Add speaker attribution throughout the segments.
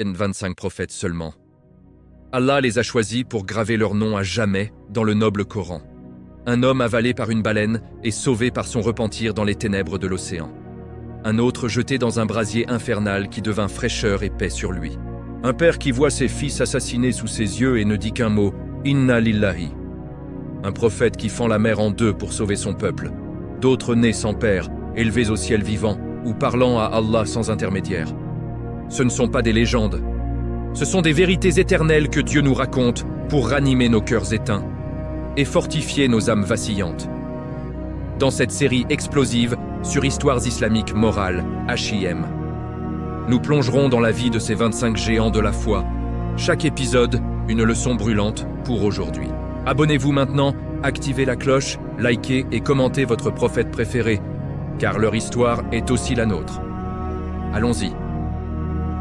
Speaker 1: 25 prophètes seulement. Allah les a choisis pour graver leur nom à jamais dans le noble Coran. Un homme avalé par une baleine et sauvé par son repentir dans les ténèbres de l'océan. Un autre jeté dans un brasier infernal qui devint fraîcheur et paix sur lui. Un père qui voit ses fils assassinés sous ses yeux et ne dit qu'un mot, « Inna lillahi ». Un prophète qui fend la mer en deux pour sauver son peuple. D'autres nés sans père, élevés au ciel vivant, ou parlant à Allah sans intermédiaire. Ce ne sont pas des légendes. Ce sont des vérités éternelles que Dieu nous raconte pour ranimer nos cœurs éteints et fortifier nos âmes vacillantes. Dans cette série explosive sur Histoires islamiques morales, HIM, nous plongerons dans la vie de ces 25 géants de la foi. Chaque épisode, une leçon brûlante pour aujourd'hui. Abonnez-vous maintenant, activez la cloche, likez et commentez votre prophète préféré, car leur histoire est aussi la nôtre. Allons-y.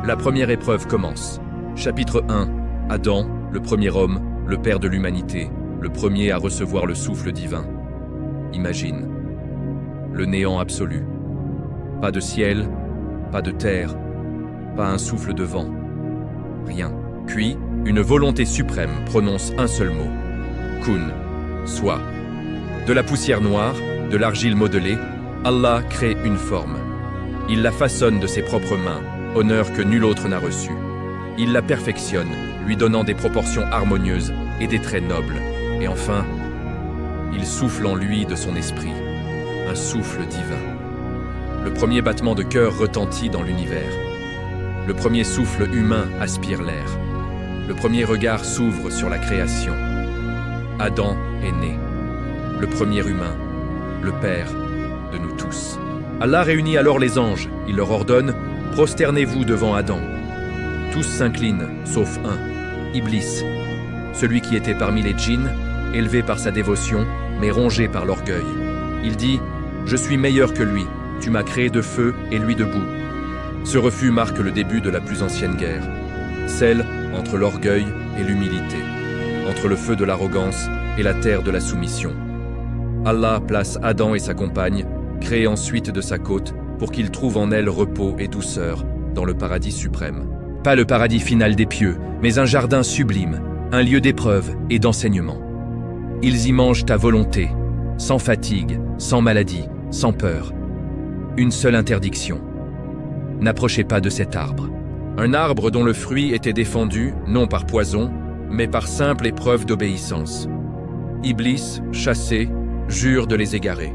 Speaker 1: La première épreuve commence. Chapitre 1. Adam, le premier homme, le père de l'humanité, le premier à recevoir le souffle divin. Imagine. Le néant absolu. Pas de ciel, pas de terre, pas un souffle de vent. Rien. Puis, une volonté suprême prononce un seul mot. Kun, soit. De la poussière noire, de l'argile modelée, Allah crée une forme. Il la façonne de ses propres mains, honneur que nul autre n'a reçu. Il la perfectionne, lui donnant des proportions harmonieuses et des traits nobles. Et enfin, il souffle en lui de son esprit, un souffle divin. Le premier battement de cœur retentit dans l'univers. Le premier souffle humain aspire l'air. Le premier regard s'ouvre sur la création. Adam est né. Le premier humain, le père de nous tous. Allah réunit alors les anges. Il leur ordonne « Prosternez-vous devant Adam ». Tous s'inclinent, sauf un, Iblis, celui qui était parmi les djinns, élevé par sa dévotion, mais rongé par l'orgueil. Il dit « Je suis meilleur que lui, tu m'as créé de feu et lui de boue ». Ce refus marque le début de la plus ancienne guerre, celle entre l'orgueil et l'humilité, entre le feu de l'arrogance et la terre de la soumission. Allah place Adam et sa compagne, créés ensuite de sa côte, pour qu'ils trouvent en elle repos et douceur dans le paradis suprême. Pas le paradis final des pieux, mais un jardin sublime, un lieu d'épreuve et d'enseignement. Ils y mangent à volonté, sans fatigue, sans maladie, sans peur. Une seule interdiction. N'approchez pas de cet arbre. Un arbre dont le fruit était défendu, non par poison, mais par simple épreuve d'obéissance. Iblis, chassé, jure de les égarer.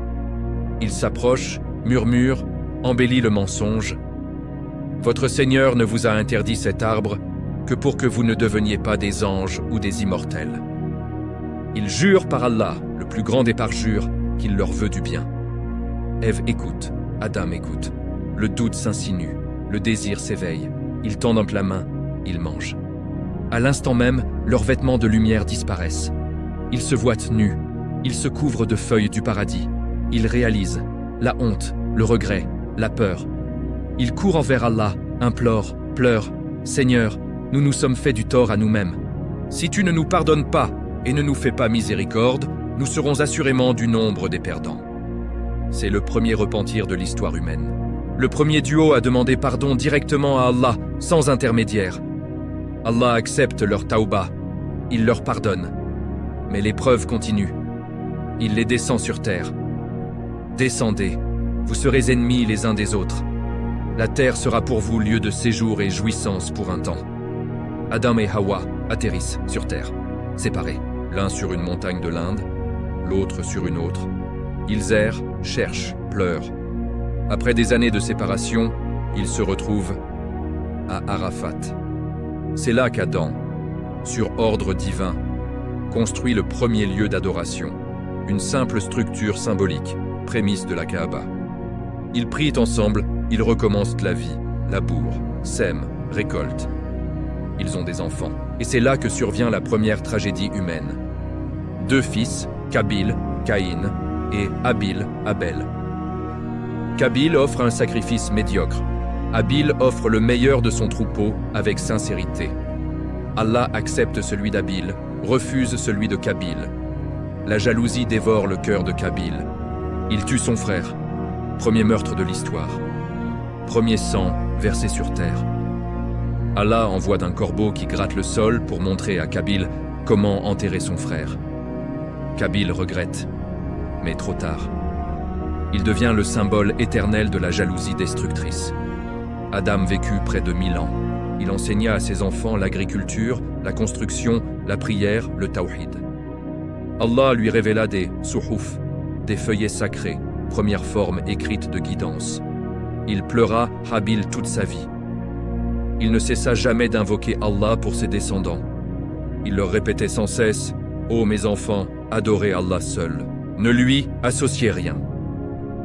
Speaker 1: Il s'approche, murmure, embellit le mensonge. Votre Seigneur ne vous a interdit cet arbre que pour que vous ne deveniez pas des anges ou des immortels. Il jure par Allah, le plus grand des parjures, qu'il leur veut du bien. Ève écoute, Adam écoute. Le doute s'insinue, le désir s'éveille. Ils tendent la main, ils mangent. À l'instant même, leurs vêtements de lumière disparaissent. Ils se voient nus, ils se couvrent de feuilles du paradis. Ils réalisent la honte, le regret, la peur. Ils courent envers Allah, implorent, pleurent. « Seigneur, nous nous sommes fait du tort à nous-mêmes. Si tu ne nous pardonnes pas et ne nous fais pas miséricorde, nous serons assurément du nombre des perdants. » C'est le premier repentir de l'histoire humaine. Le premier duo a demandé pardon directement à Allah, sans intermédiaire. Allah accepte leur tauba, il leur pardonne. Mais l'épreuve continue. Il les descend sur terre. Descendez, vous serez ennemis les uns des autres. La terre sera pour vous lieu de séjour et jouissance pour un temps. Adam et Hawa atterrissent sur terre, séparés, l'un sur une montagne de l'Inde, l'autre sur une autre. Ils errent, cherchent, pleurent. Après des années de séparation, ils se retrouvent à Arafat. C'est là qu'Adam, sur ordre divin, construit le premier lieu d'adoration, une simple structure symbolique, prémisse de la Kaaba. Ils prient ensemble, ils recommencent la vie, labourent, sèment, récoltent. Ils ont des enfants. Et c'est là que survient la première tragédie humaine. 2 fils, Kabil, Caïn, et Abil, Abel. Kabil offre un sacrifice médiocre. Abil offre le meilleur de son troupeau avec sincérité. Allah accepte celui d'Abil, refuse celui de Kabil. La jalousie dévore le cœur de Kabil. Il tue son frère. Premier meurtre de l'histoire. Premier sang versé sur terre. Allah envoie d'un corbeau qui gratte le sol pour montrer à Kabil comment enterrer son frère. Kabil regrette, mais trop tard. Il devient le symbole éternel de la jalousie destructrice. Adam vécut près de 1000 ans. Il enseigna à ses enfants l'agriculture, la construction, la prière, le tawhid. Allah lui révéla des suhuf, des feuillets sacrés, première forme écrite de guidance. Il pleura Habil toute sa vie. Il ne cessa jamais d'invoquer Allah pour ses descendants. Il leur répétait sans cesse « Ô mes enfants, adorez Allah seul. Ne lui associez rien. »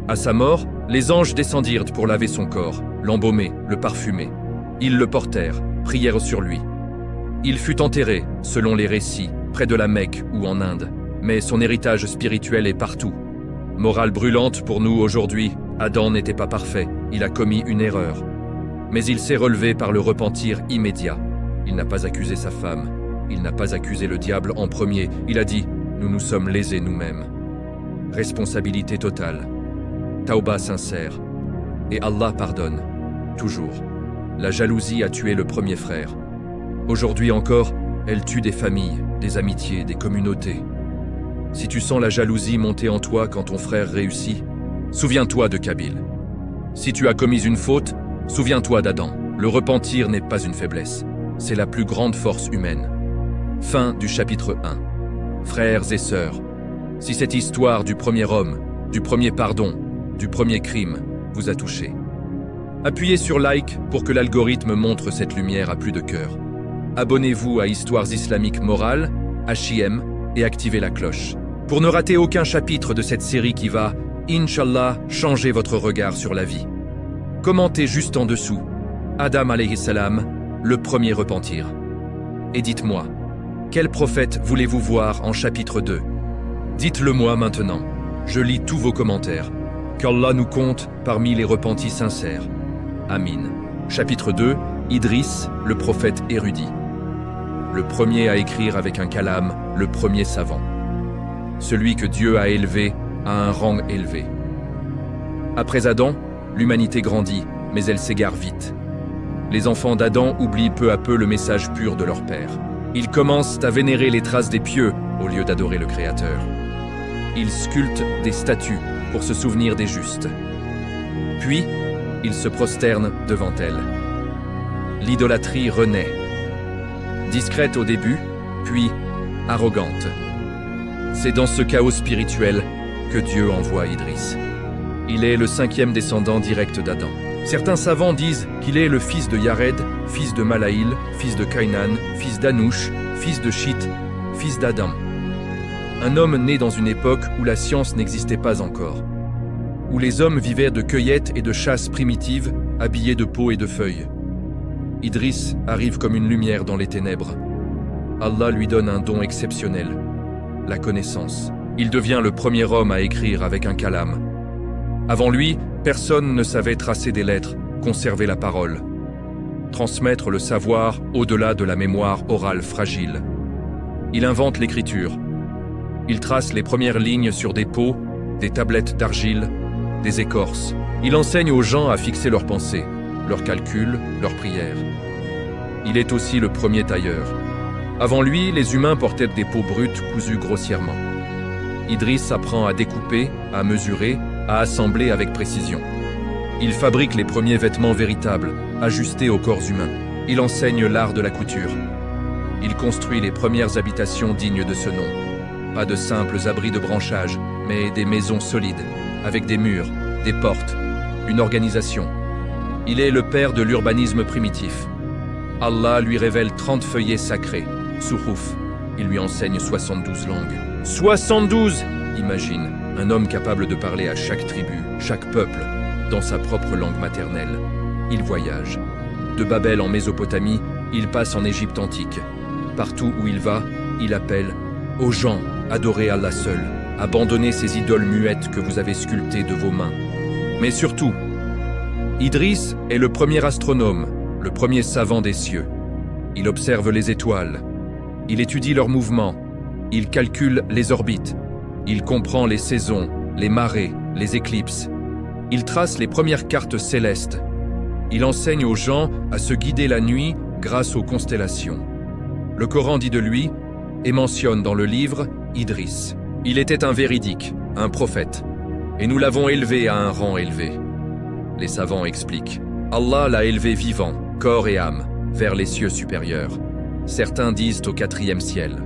Speaker 1: À sa mort, les anges descendirent pour laver son corps, l'embaumer, le parfumer. Ils le portèrent, prièrent sur lui. Il fut enterré, selon les récits, près de la Mecque ou en Inde. Mais son héritage spirituel est partout. Morale brûlante pour nous aujourd'hui, Adam n'était pas parfait, il a commis une erreur. Mais il s'est relevé par le repentir immédiat. Il n'a pas accusé sa femme, il n'a pas accusé le diable en premier, il a dit « Nous nous sommes lésés nous-mêmes ». Responsabilité totale. Tauba sincère. Et Allah pardonne, toujours. La jalousie a tué le premier frère. Aujourd'hui encore, elle tue des familles, des amitiés, des communautés. Si tu sens la jalousie monter en toi quand ton frère réussit, souviens-toi de Kabil. Si tu as commis une faute, souviens-toi d'Adam. Le repentir n'est pas une faiblesse, c'est la plus grande force humaine. Fin du chapitre 1. Frères et sœurs, si cette histoire du premier homme, du premier pardon, du premier crime vous a touché, appuyez sur like pour que l'algorithme montre cette lumière à plus de cœur. Abonnez-vous à Histoires islamiques morales, HIM, et activez la cloche, pour ne rater aucun chapitre de cette série qui va, Inch'Allah, changer votre regard sur la vie. Commentez juste en dessous, Adam alayhi salam, le premier repentir. Et dites-moi, quel prophète voulez-vous voir en chapitre 2? Dites-le moi maintenant, je lis tous vos commentaires. Qu'Allah nous compte parmi les repentis sincères. Amin. Chapitre 2, Idriss, le prophète érudit. Le premier à écrire avec un kalam, le premier savant. Celui que Dieu a élevé à un rang élevé. Après Adam, l'humanité grandit, mais elle s'égare vite. Les enfants d'Adam oublient peu à peu le message pur de leur père. Ils commencent à vénérer les traces des pieux au lieu d'adorer le Créateur. Ils sculptent des statues pour se souvenir des justes. Puis, ils se prosternent devant elles. L'idolâtrie renaît. Discrète au début, puis arrogante. C'est dans ce chaos spirituel que Dieu envoie Idriss. Il est le 5e descendant direct d'Adam. Certains savants disent qu'il est le fils de Yared, fils de Malaïl, fils de Kainan, fils d'Anouch, fils de Shit, fils d'Adam. Un homme né dans une époque où la science n'existait pas encore, où les hommes vivaient de cueillettes et de chasses primitives, habillés de peaux et de feuilles. Idriss arrive comme une lumière dans les ténèbres. Allah lui donne un don exceptionnel, la connaissance. Il devient le premier homme à écrire avec un kalam. Avant lui, personne ne savait tracer des lettres, conserver la parole, transmettre le savoir au-delà de la mémoire orale fragile. Il invente l'écriture. Il trace les premières lignes sur des peaux, des tablettes d'argile, des écorces. Il enseigne aux gens à fixer leurs pensées, leurs calculs, leurs prières. Il est aussi le premier tailleur. Avant lui, les humains portaient des peaux brutes cousues grossièrement. Idriss apprend à découper, à mesurer, à assembler avec précision. Il fabrique les premiers vêtements véritables, ajustés au corps humain. Il enseigne l'art de la couture. Il construit les premières habitations dignes de ce nom. Pas de simples abris de branchages, mais des maisons solides, avec des murs, des portes, une organisation. Il est le père de l'urbanisme primitif. Allah lui révèle 30 feuillets sacrés, suhuf. Il lui enseigne 72 langues. 72! Imagine, un homme capable de parler à chaque tribu, chaque peuple, dans sa propre langue maternelle. Il voyage. De Babel en Mésopotamie, il passe en Égypte antique. Partout où il va, il appelle « Aux gens, adorez Allah seul, abandonnez ces idoles muettes que vous avez sculptées de vos mains. » Mais surtout, Idriss est le premier astronome, le premier savant des cieux. Il observe les étoiles. Il étudie leurs mouvements. Il calcule les orbites. Il comprend les saisons, les marées, les éclipses. Il trace les premières cartes célestes. Il enseigne aux gens à se guider la nuit grâce aux constellations. Le Coran dit de lui et mentionne dans le livre Idriss. Il était un véridique, un prophète, et nous l'avons élevé à un rang élevé. Les savants expliquent. Allah l'a élevé vivant, corps et âme, vers les cieux supérieurs. Certains disent au 4e ciel.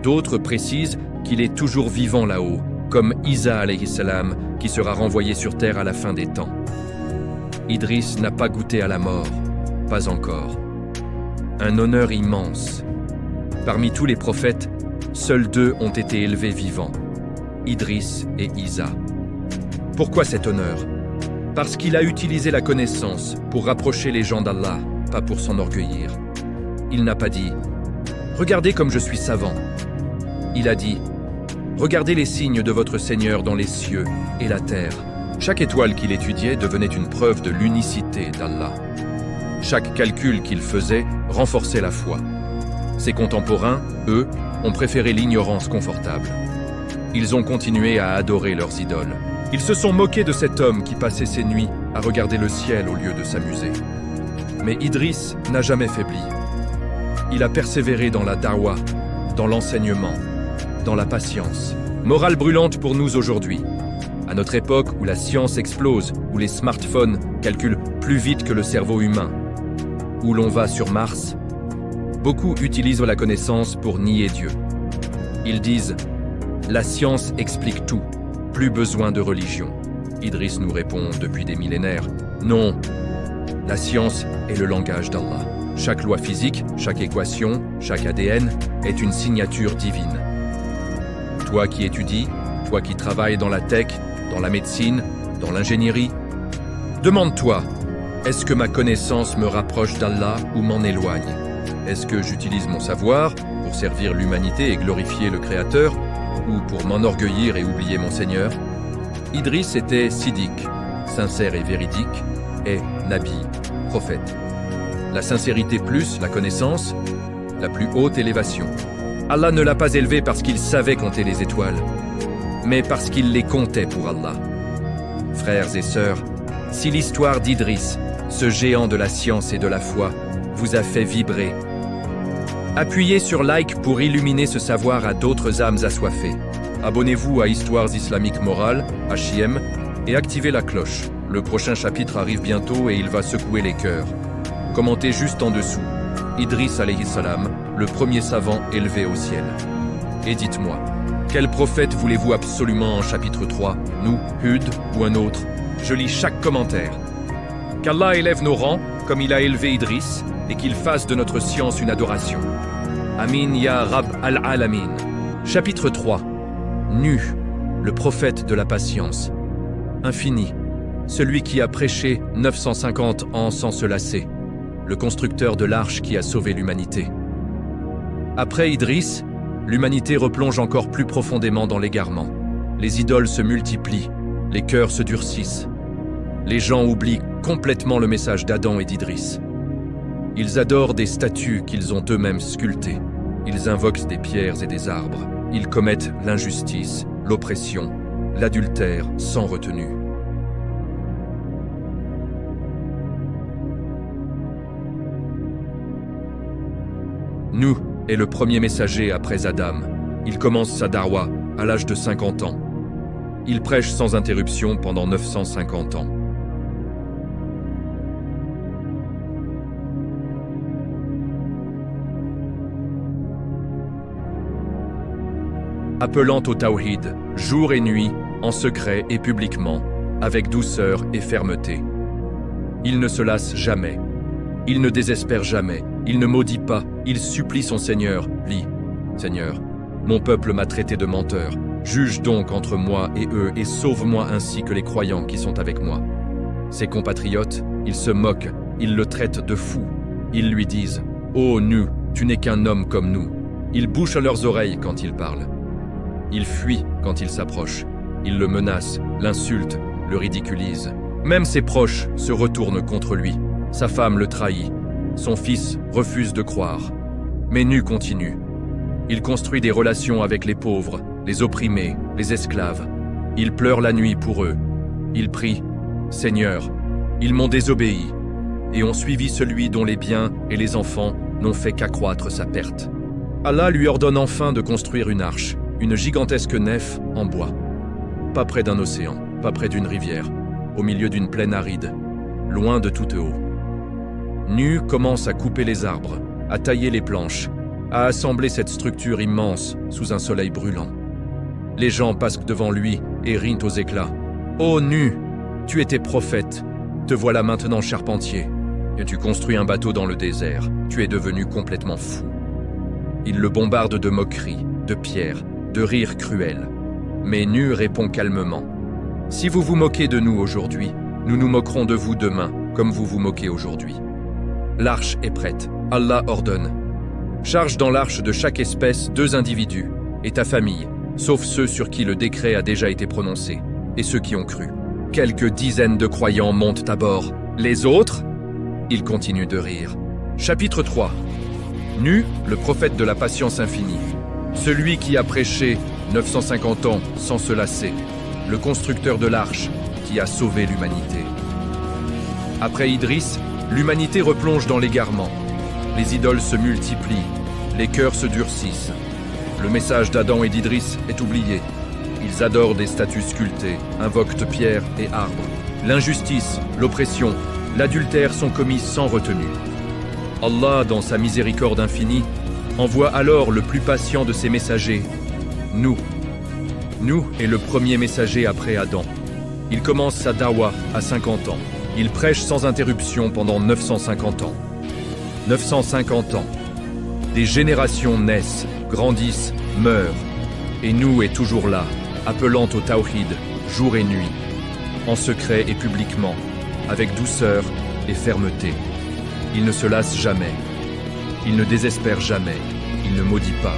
Speaker 1: D'autres précisent qu'il est toujours vivant là-haut, comme Isa alayhi salam, qui sera renvoyé sur terre à la fin des temps. Idriss n'a pas goûté à la mort, pas encore. Un honneur immense. Parmi tous les prophètes, seuls 2 ont été élevés vivants, Idriss et Isa. Pourquoi cet honneur? Parce qu'il a utilisé la connaissance pour rapprocher les gens d'Allah, pas pour s'enorgueillir. Il n'a pas dit « Regardez comme je suis savant ». Il a dit « Regardez les signes de votre Seigneur dans les cieux et la terre ». Chaque étoile qu'il étudiait devenait une preuve de l'unicité d'Allah. Chaque calcul qu'il faisait renforçait la foi. Ses contemporains, eux, ont préféré l'ignorance confortable. Ils ont continué à adorer leurs idoles. Ils se sont moqués de cet homme qui passait ses nuits à regarder le ciel au lieu de s'amuser. Mais Idriss n'a jamais faibli. Il a persévéré dans la da'wa, dans l'enseignement, dans la patience. Morale brûlante pour nous aujourd'hui. À notre époque où la science explose, où les smartphones calculent plus vite que le cerveau humain, où l'on va sur Mars, beaucoup utilisent la connaissance pour nier Dieu. Ils disent « La science explique tout, plus besoin de religion ». Idriss nous répond depuis des millénaires « Non, la science est le langage d'Allah. Chaque loi physique, chaque équation, chaque ADN est une signature divine. Toi qui étudies, toi qui travailles dans la tech, dans la médecine, dans l'ingénierie, demande-toi, est-ce que ma connaissance me rapproche d'Allah ou m'en éloigne? Est-ce que j'utilise mon savoir pour servir l'humanité et glorifier le Créateur, ou pour m'enorgueillir et oublier mon Seigneur? Idriss était siddiq, sincère et véridique, et nabi, prophète. La sincérité plus la connaissance, la plus haute élévation. Allah ne l'a pas élevé parce qu'il savait compter les étoiles, mais parce qu'il les comptait pour Allah. Frères et sœurs, si l'histoire d'Idriss, ce géant de la science et de la foi, vous a fait vibrer, appuyez sur like pour illuminer ce savoir à d'autres âmes assoiffées. Abonnez-vous à Histoires islamiques morales, HIM, et activez la cloche. Le prochain chapitre arrive bientôt et il va secouer les cœurs. Commentez juste en dessous. Idriss alayhi salam, le premier savant élevé au ciel. Et dites-moi, quel prophète voulez-vous absolument en chapitre 3, nous, Hud ou un autre? Je lis chaque commentaire. Qu'Allah élève nos rangs comme il a élevé Idriss et qu'il fasse de notre science une adoration. Amin ya Rab al-Alamin. Chapitre 3. Nu, le prophète de la patience. Infini, celui qui a prêché 950 ans sans se lasser. Le constructeur de l'arche qui a sauvé l'humanité. Après Idriss, l'humanité replonge encore plus profondément dans l'égarement. Les idoles se multiplient, les cœurs se durcissent. Les gens oublient complètement le message d'Adam et d'Idriss. Ils adorent des statues qu'ils ont eux-mêmes sculptées. Ils invoquent des pierres et des arbres. Ils commettent l'injustice, l'oppression, l'adultère sans retenue. Nuh est le premier messager après Adam. Il commence sa darwa à l'âge de 50 ans. Il prêche sans interruption pendant 950 ans. Appelant au Tawhid, jour et nuit, en secret et publiquement, avec douceur et fermeté. Il ne se lasse jamais. Il ne désespère jamais. Il ne maudit pas. Il supplie son Seigneur. Lis, Seigneur, mon peuple m'a traité de menteur. Juge donc entre moi et eux et sauve-moi ainsi que les croyants qui sont avec moi. Ses compatriotes, ils se moquent. Ils le traitent de fou. Ils lui disent « Oh, Nuh, tu n'es qu'un homme comme nous. » Ils bouchent leurs oreilles quand il parle. Ils fuient quand il s'approche. Ils le menacent, l'insultent, le ridiculisent. Même ses proches se retournent contre lui. Sa femme le trahit. Son fils refuse de croire. Mais Nuh continue. Il construit des relations avec les pauvres, les opprimés, les esclaves. Il pleure la nuit pour eux. Il prie « Seigneur, ils m'ont désobéi. et ont suivi celui dont les biens et les enfants n'ont fait qu'accroître sa perte. Allah lui ordonne enfin de construire une arche, une gigantesque nef en bois. Pas près d'un océan, pas près d'une rivière, au milieu d'une plaine aride, loin de toute eau. Nu commence à couper les arbres, à tailler les planches, à assembler cette structure immense sous un soleil brûlant. Les gens passent devant lui et rient aux éclats. « Ô Nu, tu étais prophète, te voilà maintenant charpentier, et tu construis un bateau dans le désert, tu es devenu complètement fou. » Ils le bombardent de moqueries, de pierres, de rires cruels. Mais Nu répond calmement. « Si vous vous moquez de nous aujourd'hui, nous nous moquerons de vous demain, comme vous vous moquez aujourd'hui. » L'arche est prête. Allah ordonne. Charge dans l'arche de chaque espèce 2 individus, et ta famille, sauf ceux sur qui le décret a déjà été prononcé, et ceux qui ont cru. Quelques dizaines de croyants montent à bord. Les autres? Ils continuent de rire. Chapitre 3. Nu, le prophète de la patience infinie. Celui qui a prêché 950 ans sans se lasser. Le constructeur de l'arche qui a sauvé l'humanité. Après Idriss, l'humanité replonge dans l'égarement. Les idoles se multiplient, les cœurs se durcissent. Le message d'Adam et d'Idriss est oublié. Ils adorent des statues sculptées, invoquent pierres et arbres. L'injustice, l'oppression, l'adultère sont commis sans retenue. Allah, dans sa miséricorde infinie, envoie alors le plus patient de ses messagers, Nuh. Nuh est le premier messager après Adam. Il commence sa dawa à 50 ans. Il prêche sans interruption pendant 950 ans. 950 ans. Des générations naissent, grandissent, meurent. Et Nuh est toujours là, appelant au tawhid, jour et nuit, en secret et publiquement, avec douceur et fermeté. Il ne se lasse jamais. Il ne désespère jamais. Il ne maudit pas.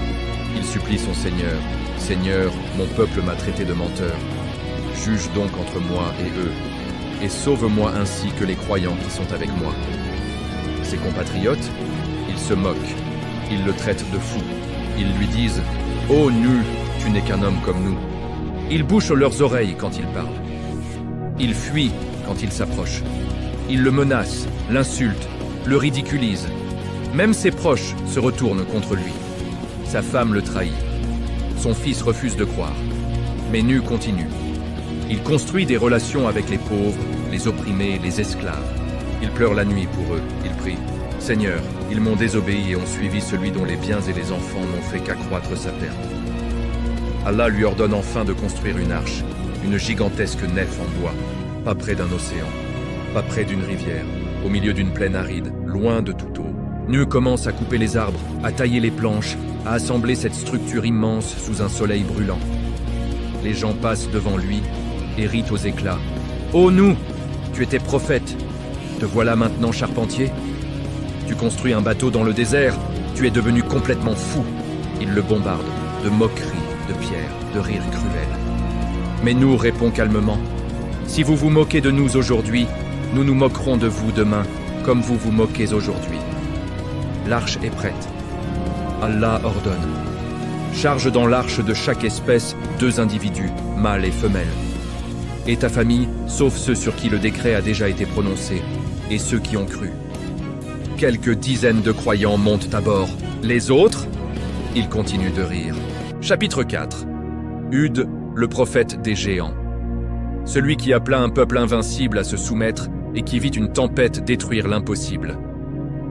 Speaker 1: Il supplie son Seigneur. « Seigneur, mon peuple m'a traité de menteur. Juge donc entre moi et eux, et sauve-moi ainsi que les croyants qui sont avec moi. » Ses compatriotes, ils se moquent. Ils le traitent de fou. Ils lui disent « Ô nul, tu n'es qu'un homme comme nous. » Ils bouchent leurs oreilles quand il parle. Ils fuient quand il s'approche. Ils le menacent, l'insultent, le ridiculisent. Même ses proches se retournent contre lui. Sa femme le trahit. Son fils refuse de croire. Mais Nu continue. Il construit des relations avec les pauvres, les opprimés, les esclaves. Il pleure la nuit pour eux. Il prie « Seigneur, ils m'ont désobéi et ont suivi celui dont les biens et les enfants n'ont fait qu'accroître sa perte. » Allah lui ordonne enfin de construire une arche, une gigantesque nef en bois, pas près d'un océan, pas près d'une rivière, au milieu d'une plaine aride, loin de toute eau. Nu commence à couper les arbres, à tailler les planches, à assembler cette structure immense sous un soleil brûlant. Les gens passent devant lui et rient aux éclats. « Ô Nu, tu étais prophète, te voilà maintenant charpentier? Tu construis un bateau dans le désert, tu es devenu complètement fou. » Ils le bombardent, de moqueries, de pierres, de rires cruels. Mais Nu répond calmement. « Si vous vous moquez de nous aujourd'hui, nous nous moquerons de vous demain, comme vous vous moquez aujourd'hui. » L'arche est prête. Allah ordonne. Charge dans l'arche de chaque espèce 2 individus, mâles et femelles. Et ta famille, sauf ceux sur qui le décret a déjà été prononcé, et ceux qui ont cru. Quelques dizaines de croyants montent à bord. Les autres? Ils continuent de rire. Chapitre 4. Hud, le prophète des géants. Celui qui appela un peuple invincible à se soumettre et qui vit une tempête détruire l'impossible.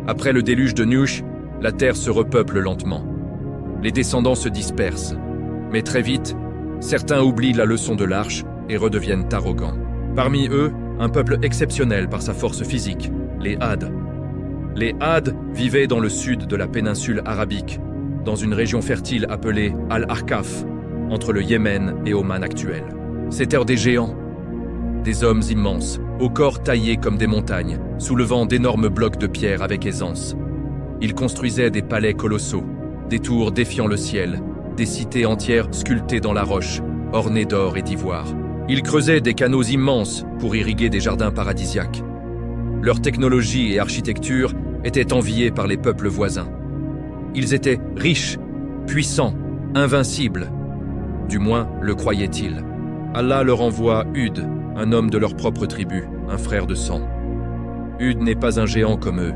Speaker 1: Après le déluge de Nuh, la terre se repeuple lentement. Les descendants se dispersent. Mais très vite, certains oublient la leçon de l'arche et redeviennent arrogants. Parmi eux, un peuple exceptionnel par sa force physique, les Had. Les Had vivaient dans le sud de la péninsule arabique, dans une région fertile appelée Al-Ahqaf, entre le Yémen et Oman actuel. C'étaient des géants, des hommes immenses, au corps taillés comme des montagnes, soulevant d'énormes blocs de pierre avec aisance. Ils construisaient des palais colossaux, des tours défiant le ciel, des cités entières sculptées dans la roche, ornées d'or et d'ivoire. Ils creusaient des canaux immenses pour irriguer des jardins paradisiaques. Leur technologie et architecture étaient enviées par les peuples voisins. Ils étaient riches, puissants, invincibles. Du moins, le croyaient-ils. Allah leur envoie Hud, un homme de leur propre tribu, un frère de sang. Hud n'est pas un géant comme eux.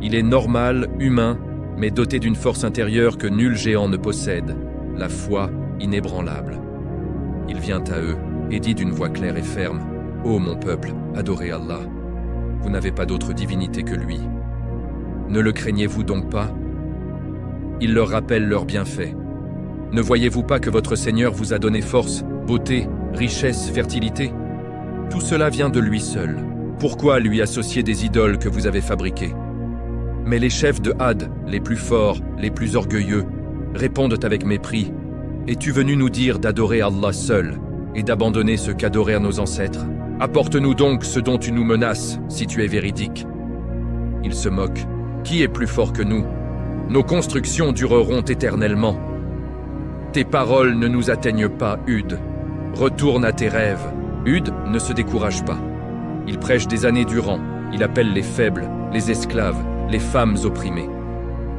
Speaker 1: Il est normal, humain, mais doté d'une force intérieure que nul géant ne possède, la foi inébranlable. Il vient à eux et dit d'une voix claire et ferme, « Ô mon peuple, adorez Allah. Vous n'avez pas d'autre divinité que lui. Ne le craignez-vous donc pas ?» Il leur rappelle leurs bienfaits. « Ne voyez-vous pas que votre Seigneur vous a donné force, beauté, richesse, fertilité? Tout cela vient de lui seul. Pourquoi lui associer des idoles que vous avez fabriquées? Mais les chefs de Had, les plus forts, les plus orgueilleux, répondent avec mépris. Es-tu venu nous dire d'adorer Allah seul et d'abandonner ce qu'adorèrent nos ancêtres? Apporte-nous donc ce dont tu nous menaces, si tu es véridique. » Ils se moquent. Qui est plus fort que nous? Nos constructions dureront éternellement. Tes paroles ne nous atteignent pas, Hud. Retourne à tes rêves. Hud ne se décourage pas. Il prêche des années durant. Il appelle les faibles, les esclaves, les femmes opprimées.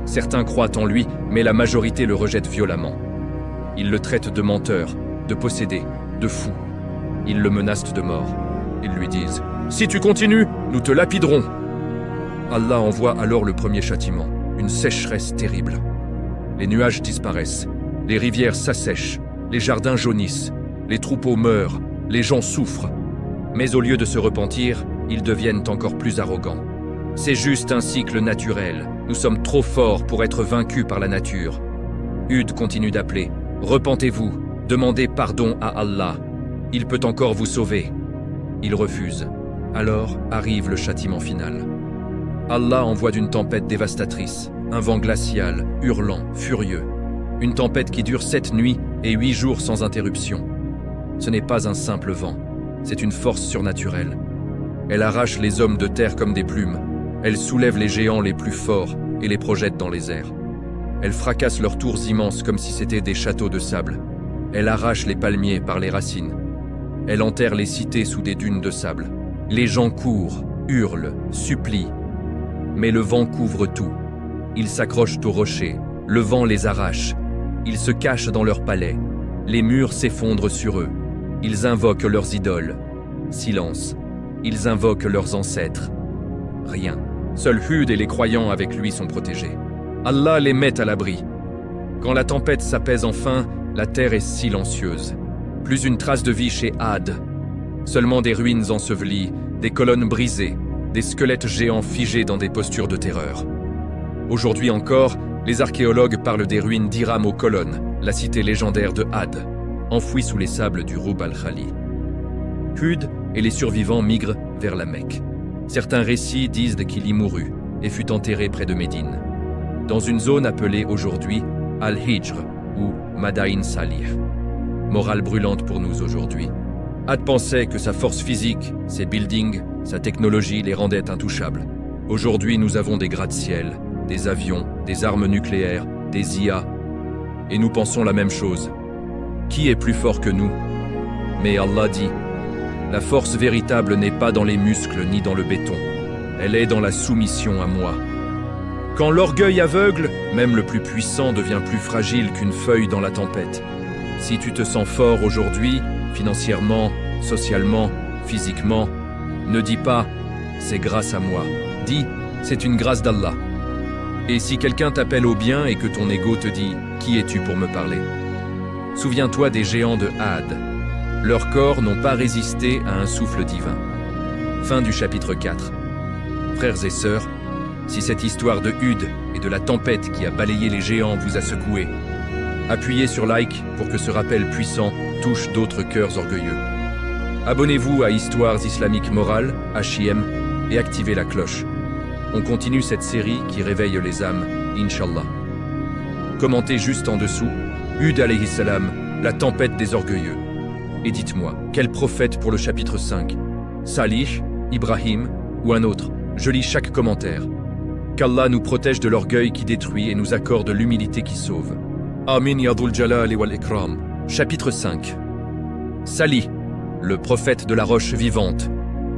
Speaker 1: Certains croient en lui, mais la majorité le rejette violemment. Ils le traitent de menteur, de possédé, de fou. Ils le menacent de mort. Ils lui disent « Si tu continues, nous te lapiderons !» Allah envoie alors le premier châtiment, une sécheresse terrible. Les nuages disparaissent, les rivières s'assèchent, les jardins jaunissent, les troupeaux meurent, les gens souffrent. Mais au lieu de se repentir, ils deviennent encore plus arrogants. C'est juste un cycle naturel. Nous sommes trop forts pour être vaincus par la nature. Hud continue d'appeler. Repentez-vous, demandez pardon à Allah. Il peut encore vous sauver. Ils refusent. Alors arrive le châtiment final. Allah envoie d'une tempête dévastatrice, un vent glacial, hurlant, furieux. Une tempête qui dure 7 nuits et 8 jours sans interruption. Ce n'est pas un simple vent, c'est une force surnaturelle. Elle arrache les hommes de terre comme des plumes. Elle soulève les géants les plus forts et les projette dans les airs. Elle fracasse leurs tours immenses comme si c'étaient des châteaux de sable. Elle arrache les palmiers par les racines. Elle enterre les cités sous des dunes de sable. Les gens courent, hurlent, supplient. Mais le vent couvre tout. Ils s'accrochent aux rochers. Le vent les arrache. Ils se cachent dans leurs palais. Les murs s'effondrent sur eux. Ils invoquent leurs idoles. Silence. Ils invoquent leurs ancêtres. Rien. Seul Hud et les croyants avec lui sont protégés. Allah les met à l'abri. Quand la tempête s'apaise enfin, la terre est silencieuse. Plus une trace de vie chez Had. Seulement des ruines ensevelies, des colonnes brisées, des squelettes géants figés dans des postures de terreur. Aujourd'hui encore, les archéologues parlent des ruines d'Iram aux colonnes, la cité légendaire de Had, enfouie sous les sables du Rub al-Khali. Hud et les survivants migrent vers la Mecque. Certains récits disent qu'il y mourut et fut enterré près de Médine, dans une zone appelée aujourd'hui Al-Hijr ou Madain Salih. Morale brûlante pour nous aujourd'hui. Had pensait que sa force physique, ses buildings, sa technologie les rendaient intouchables. Aujourd'hui, nous avons des gratte-ciel, des avions, des armes nucléaires, des IA. Et nous pensons la même chose. Qui est plus fort que nous? Mais Allah dit, la force véritable n'est pas dans les muscles ni dans le béton. Elle est dans la soumission à moi. Quand l'orgueil aveugle, même le plus puissant devient plus fragile qu'une feuille dans la tempête. Si tu te sens fort aujourd'hui, financièrement, socialement, physiquement, ne dis pas « c'est grâce à moi ». Dis « c'est une grâce d'Allah ». Et si quelqu'un t'appelle au bien et que ton ego te dit « qui es-tu pour me parler ?» Souviens-toi des géants de Had. Leurs corps n'ont pas résisté à un souffle divin. Fin du chapitre 4. Frères et sœurs, si cette histoire de Hud et de la tempête qui a balayé les géants vous a secoué, appuyez sur like pour que ce rappel puissant touche d'autres cœurs orgueilleux. Abonnez-vous à Histoires islamiques morales, HIM, et activez la cloche. On continue cette série qui réveille les âmes, Inch'Allah. Commentez juste en dessous, Hud alayhi salam, la tempête des orgueilleux. Et dites-moi, quel prophète pour le chapitre 5? Salih, Ibrahim ou un autre? Je lis chaque commentaire. Qu'Allah nous protège de l'orgueil qui détruit et nous accorde l'humilité qui sauve. Amin ya Dhul Jalali wal Ikram. Chapitre 5. Salih, le prophète de la roche vivante,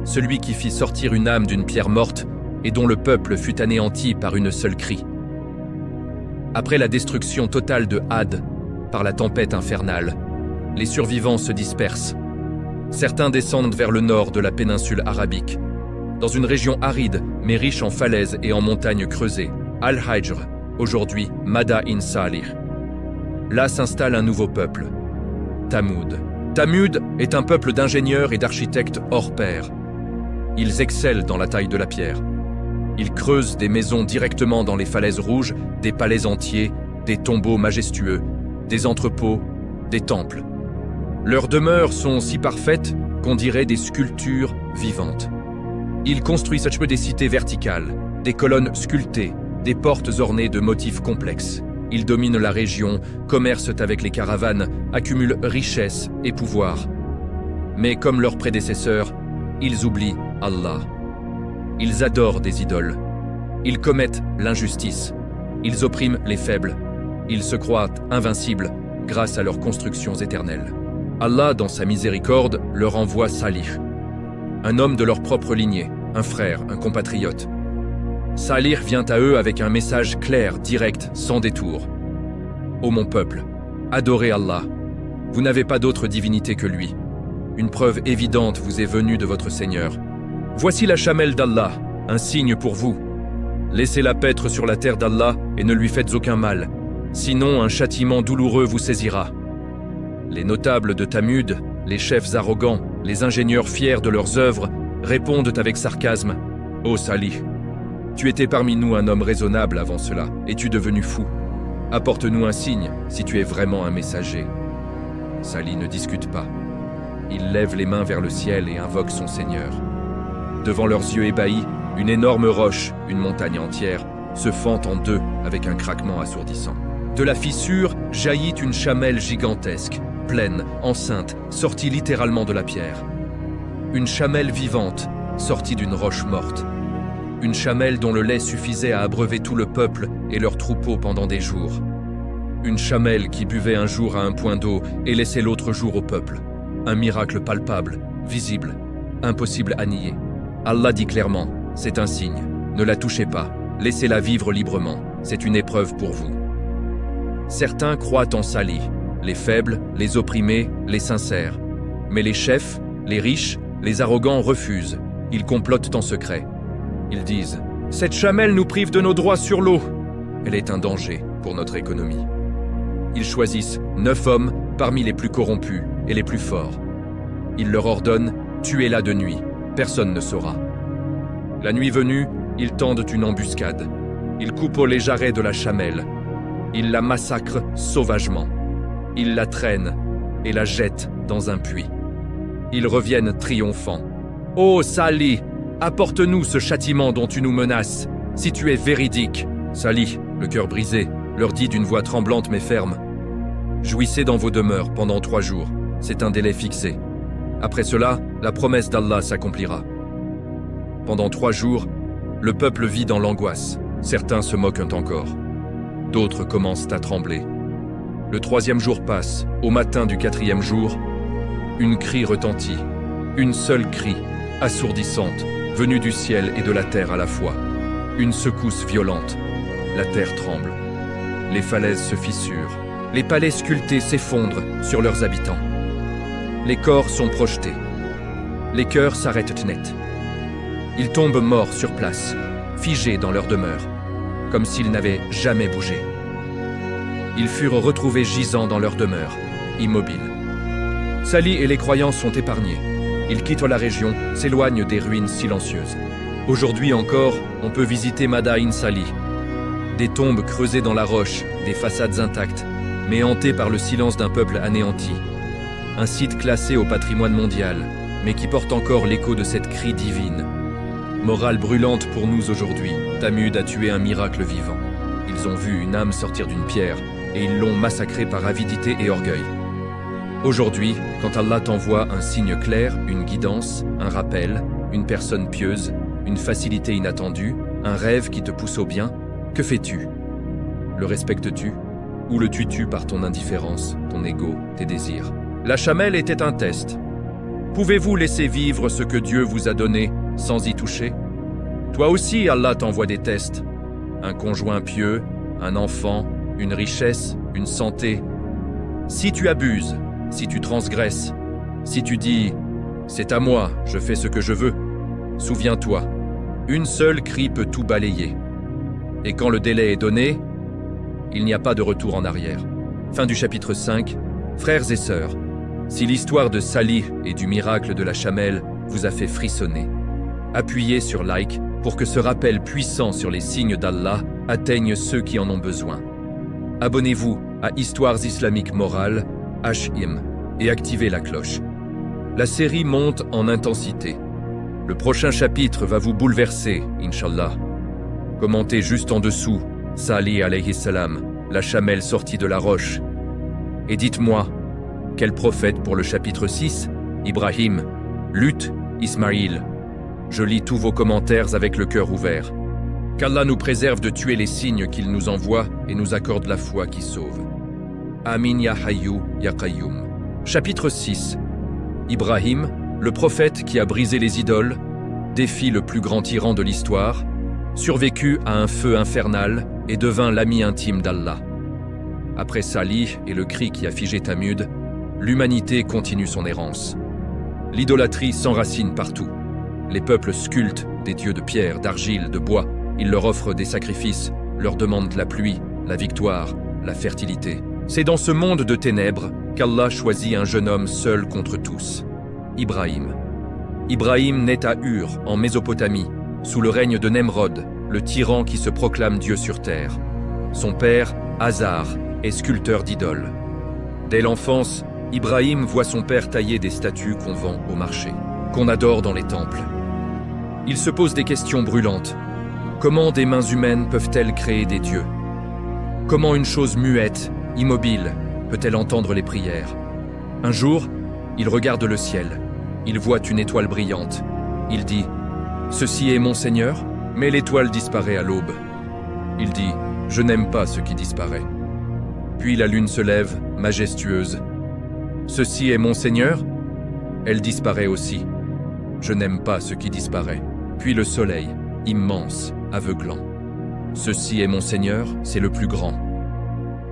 Speaker 1: celui qui fit sortir une âme d'une pierre morte et dont le peuple fut anéanti par une seule cri. Après la destruction totale de Had par la tempête infernale, les survivants se dispersent. Certains descendent vers le nord de la péninsule arabique, dans une région aride, mais riche en falaises et en montagnes creusées. Al-Hajr, aujourd'hui Madain Salih. Là s'installe un nouveau peuple, Thamoud. Thamoud est un peuple d'ingénieurs et d'architectes hors pair. Ils excellent dans la taille de la pierre. Ils creusent des maisons directement dans les falaises rouges, des palais entiers, des tombeaux majestueux, des entrepôts, des temples. Leurs demeures sont si parfaites qu'on dirait des sculptures vivantes. Ils construisent des cités verticales, des colonnes sculptées, des portes ornées de motifs complexes. Ils dominent la région, commercent avec les caravanes, accumulent richesse et pouvoir. Mais comme leurs prédécesseurs, ils oublient Allah. Ils adorent des idoles. Ils commettent l'injustice. Ils oppriment les faibles. Ils se croient invincibles grâce à leurs constructions éternelles. Allah, dans sa miséricorde, leur envoie Salih, un homme de leur propre lignée, un frère, un compatriote. Salih vient à eux avec un message clair, direct, sans détour. Ô mon peuple, adorez Allah. Vous n'avez pas d'autre divinité que lui. Une preuve évidente vous est venue de votre Seigneur. Voici la chamelle d'Allah, un signe pour vous. Laissez-la paître sur la terre d'Allah et ne lui faites aucun mal. Sinon, un châtiment douloureux vous saisira. Les notables de Thamoud, les chefs arrogants, les ingénieurs fiers de leurs œuvres, répondent avec sarcasme. Ô Salih, tu étais parmi nous un homme raisonnable avant cela. Es-tu devenu fou? Apporte-nous un signe si tu es vraiment un messager. Salih ne discute pas. Il lève les mains vers le ciel et invoque son Seigneur. Devant leurs yeux ébahis, une énorme roche, une montagne entière, se fend en deux avec un craquement assourdissant. De la fissure jaillit une chamelle gigantesque, pleine, enceinte, sortie littéralement de la pierre. Une chamelle vivante, sortie d'une roche morte. Une chamelle dont le lait suffisait à abreuver tout le peuple et leurs troupeaux pendant des jours. Une chamelle qui buvait un jour à un point d'eau et laissait l'autre jour au peuple. Un miracle palpable, visible, impossible à nier. Allah dit clairement, c'est un signe, ne la touchez pas, laissez-la vivre librement, c'est une épreuve pour vous. Certains croient en Salih, les faibles, les opprimés, les sincères. Mais les chefs, les riches, les arrogants refusent, ils complotent en secret. Ils disent « Cette chamelle nous prive de nos droits sur l'eau. Elle est un danger pour notre économie. » Ils choisissent 9 hommes parmi les plus corrompus et les plus forts. Ils leur ordonnent « Tuez-la de nuit, personne ne saura. » La nuit venue, ils tendent une embuscade. Ils coupent les jarrets de la chamelle. Ils la massacrent sauvagement. Ils la traînent et la jettent dans un puits. Ils reviennent triomphants. « Ô Salih, apporte-nous ce châtiment dont tu nous menaces, si tu es véridique. » Salih, le cœur brisé, leur dit d'une voix tremblante mais ferme. « Jouissez dans vos demeures pendant 3 jours, c'est un délai fixé. Après cela, la promesse d'Allah s'accomplira. » Pendant 3 jours, le peuple vit dans l'angoisse. Certains se moquent encore. D'autres commencent à trembler. Le 3e jour passe. Au matin du 4e jour, une crie retentit. Une seule crie, assourdissante, venue du ciel et de la terre à la fois. Une secousse violente. La terre tremble. Les falaises se fissurent. Les palais sculptés s'effondrent sur leurs habitants. Les corps sont projetés. Les cœurs s'arrêtent net. Ils tombent morts sur place, figés dans leur demeure, comme s'ils n'avaient jamais bougé. Ils furent retrouvés gisant dans leur demeure, immobiles. Salih et les croyants sont épargnés. Ils quittent la région, s'éloignent des ruines silencieuses. Aujourd'hui encore, on peut visiter Madain Salih. Des tombes creusées dans la roche, des façades intactes, mais hantées par le silence d'un peuple anéanti. Un site classé au patrimoine mondial, mais qui porte encore l'écho de cette crie divine. Morale brûlante pour nous aujourd'hui, Thamoud a tué un miracle vivant. Ils ont vu une âme sortir d'une pierre, et ils l'ont massacrée par avidité et orgueil. Aujourd'hui, quand Allah t'envoie un signe clair, une guidance, un rappel, une personne pieuse, une facilité inattendue, un rêve qui te pousse au bien, que fais-tu? Le respectes-tu? Ou le tues-tu par ton indifférence, ton ego, tes désirs? La chamelle était un test. Pouvez-vous laisser vivre ce que Dieu vous a donné sans y toucher? Toi aussi, Allah t'envoie des tests. Un conjoint pieux, un enfant, une richesse, une santé. Si tu abuses, si tu transgresses, si tu dis « c'est à moi, je fais ce que je veux », Souviens-toi, une seule crie peut tout balayer. Et quand le délai est donné, il n'y a pas de retour en arrière. Fin du chapitre 5. Frères et sœurs, si l'histoire de Salih et du miracle de la chamelle vous a fait frissonner, appuyez sur like pour que ce rappel puissant sur les signes d'Allah atteigne ceux qui en ont besoin. Abonnez-vous à Histoires islamiques morales, HIM, et activez la cloche. La série monte en intensité. Le prochain chapitre va vous bouleverser, Inch'Allah. Commentez juste en dessous, Salih alayhi salam, la chamelle sortie de la roche. Et dites-moi, quel prophète pour le chapitre 6? Ibrahim, Lut, Ismaïl. Je lis tous vos commentaires avec le cœur ouvert. Qu'Allah nous préserve de tuer les signes qu'il nous envoie et nous accorde la foi qui sauve. Amin ya Hayyu ya Qayyum. Chapitre 6. Ibrahim, le prophète qui a brisé les idoles, défie le plus grand tyran de l'histoire, survécut à un feu infernal et devint l'ami intime d'Allah. Après Salih et le cri qui a figé Thamud, l'humanité continue son errance. L'idolâtrie s'enracine partout. Les peuples sculptent des dieux de pierre, d'argile, de bois. Ils leur offrent des sacrifices, leur demandent la pluie, la victoire, la fertilité. C'est dans ce monde de ténèbres qu'Allah choisit un jeune homme seul contre tous, Ibrahim. Ibrahim naît à Ur, en Mésopotamie, sous le règne de Nemrod, le tyran qui se proclame Dieu sur terre. Son père, Hazar, est sculpteur d'idoles. Dès l'enfance, Ibrahim voit son père tailler des statues qu'on vend au marché, qu'on adore dans les temples. Il se pose des questions brûlantes. Comment des mains humaines peuvent-elles créer des dieux? Comment une chose muette, immobile, peut-elle entendre les prières? Un jour, il regarde le ciel. Il voit une étoile brillante. Il dit « Ceci est mon Seigneur ?» Mais l'étoile disparaît à l'aube. Il dit « Je n'aime pas ce qui disparaît. » Puis la lune se lève, majestueuse. « Ceci est mon Seigneur ?» Elle disparaît aussi. « Je n'aime pas ce qui disparaît. » Puis le soleil, immense, aveuglant. « Ceci est mon Seigneur, c'est le plus grand. »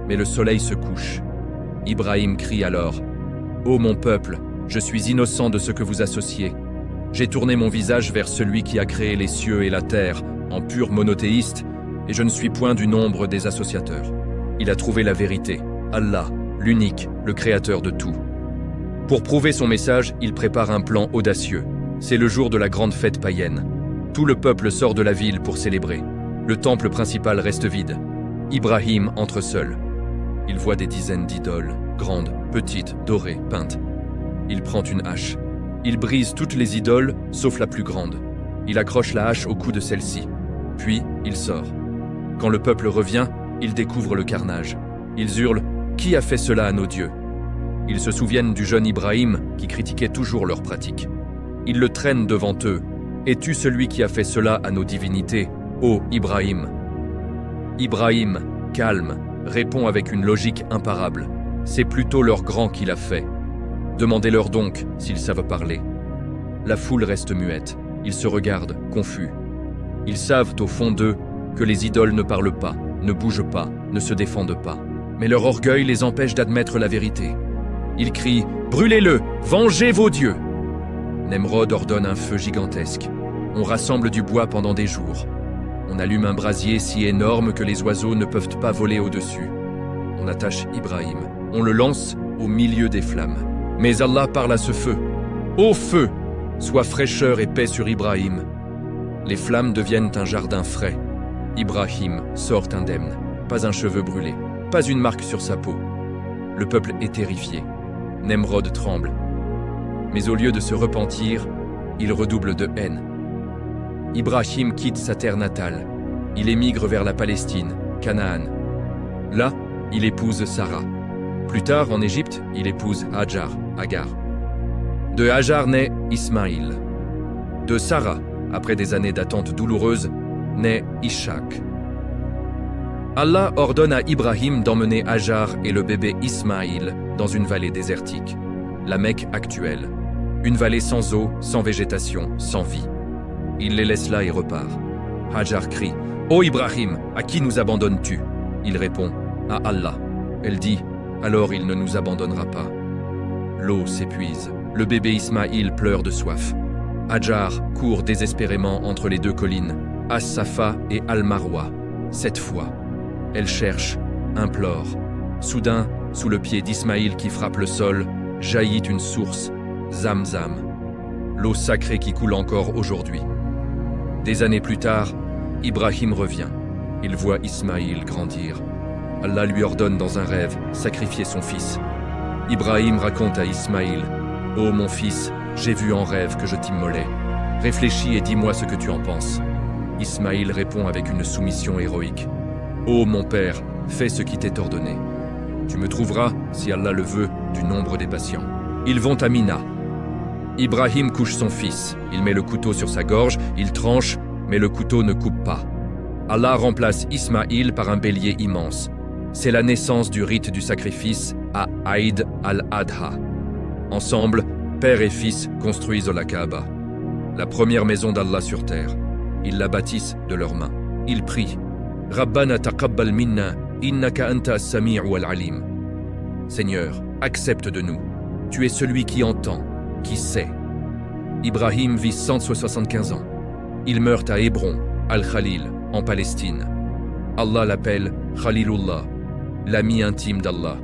Speaker 1: Mais le soleil se couche. Ibrahim crie alors « Ô mon peuple, je suis innocent de ce que vous associez. J'ai tourné mon visage vers celui qui a créé les cieux et la terre, en pur monothéiste, et je ne suis point du nombre des associateurs. Il a trouvé la vérité, Allah, l'unique, le créateur de tout. » Pour prouver son message, il prépare un plan audacieux. C'est le jour de la grande fête païenne. Tout le peuple sort de la ville pour célébrer. Le temple principal reste vide. Ibrahim entre seul. Il voit des dizaines d'idoles, grandes, petites, dorées, peintes. Il prend une hache. Il brise toutes les idoles, sauf la plus grande. Il accroche la hache au cou de celle-ci. Puis, il sort. Quand le peuple revient, ils découvrent le carnage. Ils hurlent « Qui a fait cela à nos dieux ?» Ils se souviennent du jeune Ibrahim qui critiquait toujours leurs pratiques. Ils le traînent devant eux. « Es-tu celui qui a fait cela à nos divinités, ô Ibrahim ?» Ibrahim, calme, répond avec une logique imparable. C'est plutôt leur grand qui l'a fait. Demandez-leur donc s'ils savent parler. La foule reste muette. Ils se regardent, confus. Ils savent au fond d'eux que les idoles ne parlent pas, ne bougent pas, ne se défendent pas. Mais leur orgueil les empêche d'admettre la vérité. Ils crient « Brûlez-le! Vengez vos dieux !» Nemrod ordonne un feu gigantesque. On rassemble du bois pendant des jours. On allume un brasier si énorme que les oiseaux ne peuvent pas voler au-dessus. On attache Ibrahim. On le lance au milieu des flammes. Mais Allah parle à ce feu. « Ô feu, sois fraîcheur et paix sur Ibrahim !» Les flammes deviennent un jardin frais. Ibrahim sort indemne. Pas un cheveu brûlé, pas une marque sur sa peau. Le peuple est terrifié. Nemrod tremble. Mais au lieu de se repentir, il redouble de haine. Ibrahim quitte sa terre natale. Il émigre vers la Palestine, Canaan. Là, il épouse Sarah. Plus tard, en Égypte, il épouse Agar. De Hajar naît Ismaïl. De Sarah, après des années d'attente douloureuse, naît Ishaq. Allah ordonne à Ibrahim d'emmener Hajar et le bébé Ismaïl dans une vallée désertique, la Mecque actuelle. Une vallée sans eau, sans végétation, sans vie. Il les laisse là et repart. Hajar crie « Ô Ibrahim, à qui nous abandonnes-tu » Il répond « À Allah ». Elle dit « Alors il ne nous abandonnera pas ». L'eau s'épuise. Le bébé Ismaïl pleure de soif. Hajar court désespérément entre les deux collines, As-Safa et Al-Marwa. 7 fois. Elle cherche, implore. Soudain, sous le pied d'Ismaïl qui frappe le sol, jaillit une source, Zamzam. L'eau sacrée qui coule encore aujourd'hui. Des années plus tard, Ibrahim revient. Il voit Ismaïl grandir. Allah lui ordonne dans un rêve sacrifier son fils. Ibrahim raconte à Ismaïl « Ô mon fils, j'ai vu en rêve que je t'immolais. Réfléchis et dis-moi ce que tu en penses. » Ismaïl répond avec une soumission héroïque. « Ô mon père, fais ce qui t'est ordonné. Tu me trouveras, si Allah le veut, du nombre des patients. » Ils vont à Mina. Ibrahim couche son fils. Il met le couteau sur sa gorge, il tranche, mais le couteau ne coupe pas. Allah remplace Ismaïl par un bélier immense. C'est la naissance du rite du sacrifice à Aïd al-Adha. Ensemble, père et fils construisent la Kaaba, la première maison d'Allah sur terre. Ils la bâtissent de leurs mains. Ils prient « Rabbana taqabbal minna, innaka anta as-sami'u al-alim » Seigneur, accepte de nous. Tu es celui qui entend, qui sait. Ibrahim vit 175 ans. Il meurt à Hébron, Al-Khalil, en Palestine. Allah l'appelle Khalilullah, l'ami intime d'Allah.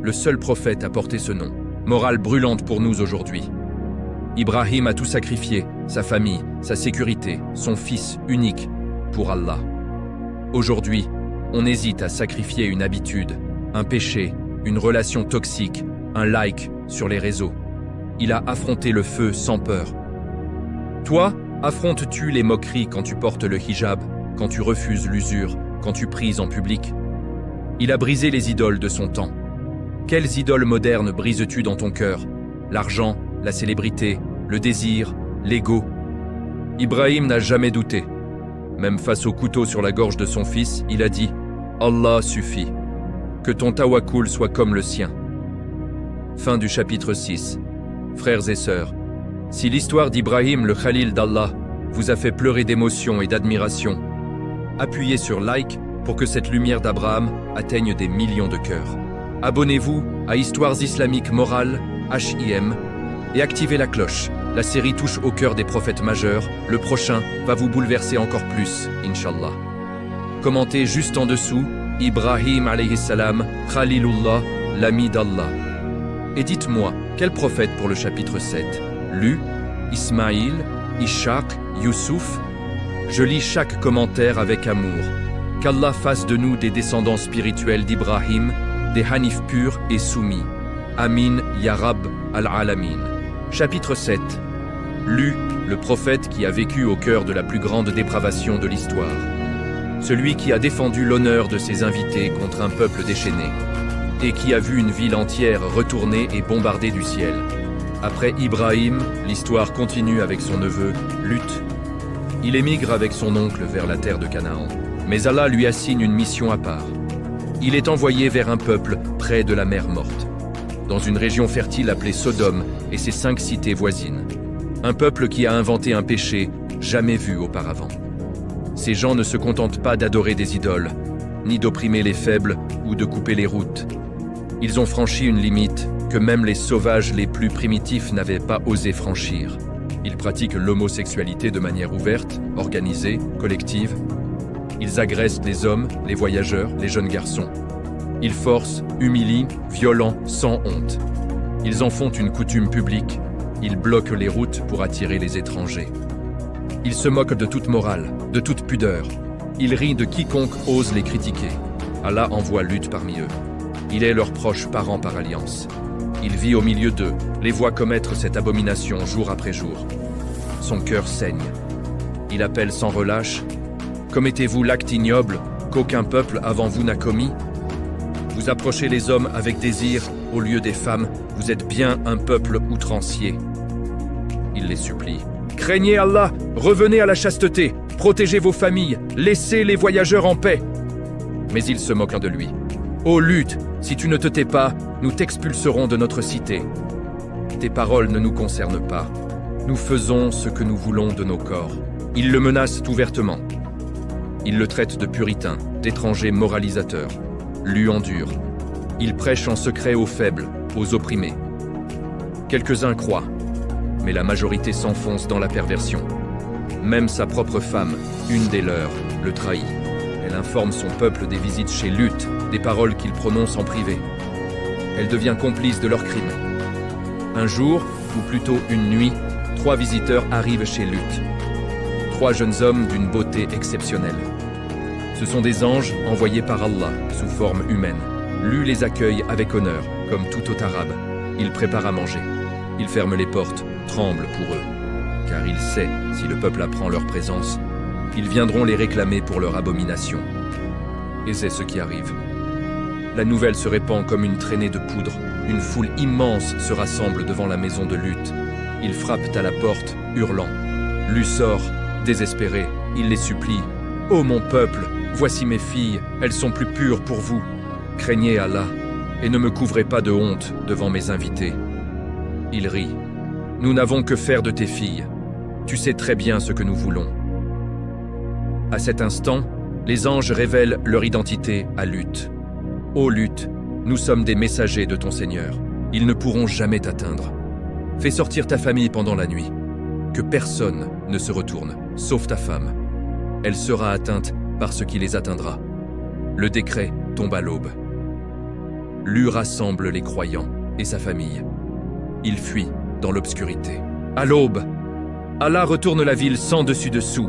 Speaker 1: Le seul prophète à porter ce nom. Morale brûlante pour nous aujourd'hui. Ibrahim a tout sacrifié, sa famille, sa sécurité, son fils unique, pour Allah. Aujourd'hui, on hésite à sacrifier une habitude, un péché, une relation toxique, un like sur les réseaux. Il a affronté le feu sans peur. Toi, affrontes-tu les moqueries quand tu portes le hijab, quand tu refuses l'usure, quand tu pries en public? Il a brisé les idoles de son temps. Quelles idoles modernes brises-tu dans ton cœur? L'argent, la célébrité, le désir, l'ego. Ibrahim n'a jamais douté. Même face au couteau sur la gorge de son fils, il a dit « Allah suffit. Que ton tawakkul soit comme le sien. » Fin du chapitre 6. Frères et sœurs, si l'histoire d'Ibrahim, le Khalil d'Allah, vous a fait pleurer d'émotion et d'admiration, appuyez sur like pour que cette lumière d'Abraham atteigne des millions de cœurs. Abonnez-vous à Histoires islamiques morales, HIM, et activez la cloche. La série touche au cœur des prophètes majeurs. Le prochain va vous bouleverser encore plus, Inch'Allah. Commentez juste en dessous, Ibrahim alayhi salam, Khalilullah, l'ami d'Allah. Et dites-moi, quel prophète pour le chapitre 7? Lu, Ismaïl, Ishaq, Youssouf? Je lis chaque commentaire avec amour. Qu'Allah fasse de nous des descendants spirituels d'Ibrahim, des Hanifs purs et soumis. Amin, Ya Rab, al-Alamin. Chapitre 7. Lu, le prophète qui a vécu au cœur de la plus grande dépravation de l'histoire. Celui qui a défendu l'honneur de ses invités contre un peuple déchaîné. Et qui a vu une ville entière retournée et bombardée du ciel. Après Ibrahim, l'histoire continue avec son neveu, Lut. Il émigre avec son oncle vers la terre de Canaan. Mais Allah lui assigne une mission à part. Il est envoyé vers un peuple près de la mer Morte, dans une région fertile appelée Sodome et ses 5 cités voisines. Un peuple qui a inventé un péché jamais vu auparavant. Ces gens ne se contentent pas d'adorer des idoles, ni d'opprimer les faibles ou de couper les routes. Ils ont franchi une limite que même les sauvages les plus primitifs n'avaient pas osé franchir. Ils pratiquent l'homosexualité de manière ouverte, organisée, collective. Ils agressent les hommes, les voyageurs, les jeunes garçons. Ils forcent, humilient, violentent sans honte. Ils en font une coutume publique. Ils bloquent les routes pour attirer les étrangers. Ils se moquent de toute morale, de toute pudeur. Ils rient de quiconque ose les critiquer. Allah envoie Lut parmi eux. Il est leur proche parent par alliance. Il vit au milieu d'eux, les voit commettre cette abomination jour après jour. Son cœur saigne. Il appelle sans relâche. Commettez-vous l'acte ignoble qu'aucun peuple avant vous n'a commis? Vous approchez les hommes avec désir au lieu des femmes. Vous êtes bien un peuple outrancier. Il les supplie. Craignez Allah, revenez à la chasteté, protégez vos familles, laissez les voyageurs en paix. Mais ils se moquent de lui. Ô Lut, si tu ne te tais pas, nous t'expulserons de notre cité. Tes paroles ne nous concernent pas. Nous faisons ce que nous voulons de nos corps. Ils le menacent ouvertement. Ils le traitent de puritain, d'étranger moralisateur. Lui endure. Il prêche en secret aux faibles, aux opprimés. Quelques-uns croient. mais la majorité s'enfonce dans la perversion. Même sa propre femme, une des leurs, le trahit. Elle informe son peuple des visites chez Lut, des paroles qu'il prononce en privé. Elle devient complice de leurs crimes. Un jour, ou plutôt une nuit, 3 visiteurs arrivent chez Lut. 3 jeunes hommes d'une beauté exceptionnelle. Ce sont des anges envoyés par Allah sous forme humaine. Lut les accueille avec honneur, comme tout hôte arabe. Il prépare à manger. Il ferme les portes, tremble pour eux. Car il sait, si le peuple apprend leur présence, ils viendront les réclamer pour leur abomination. Et c'est ce qui arrive. La nouvelle se répand comme une traînée de poudre. Une foule immense se rassemble devant la maison de Lut. Ils frappent à la porte, hurlant. Lut sort, désespéré. Il les supplie. « Ô mon peuple, voici mes filles, elles sont plus pures pour vous. Craignez Allah, et ne me couvrez pas de honte devant mes invités. » Il rit. « Nous n'avons que faire de tes filles. Tu sais très bien ce que nous voulons. » À cet instant, les anges révèlent leur identité à Lut. « Ô Lut, nous sommes des messagers de ton Seigneur. Ils ne pourront jamais t'atteindre. Fais sortir ta famille pendant la nuit. Que personne ne se retourne, sauf ta femme. Elle sera atteinte par ce qui les atteindra. » Le décret tombe à l'aube. Lut rassemble les croyants et sa famille. Il fuit dans l'obscurité. À l'aube, Allah retourne la ville sans dessus-dessous.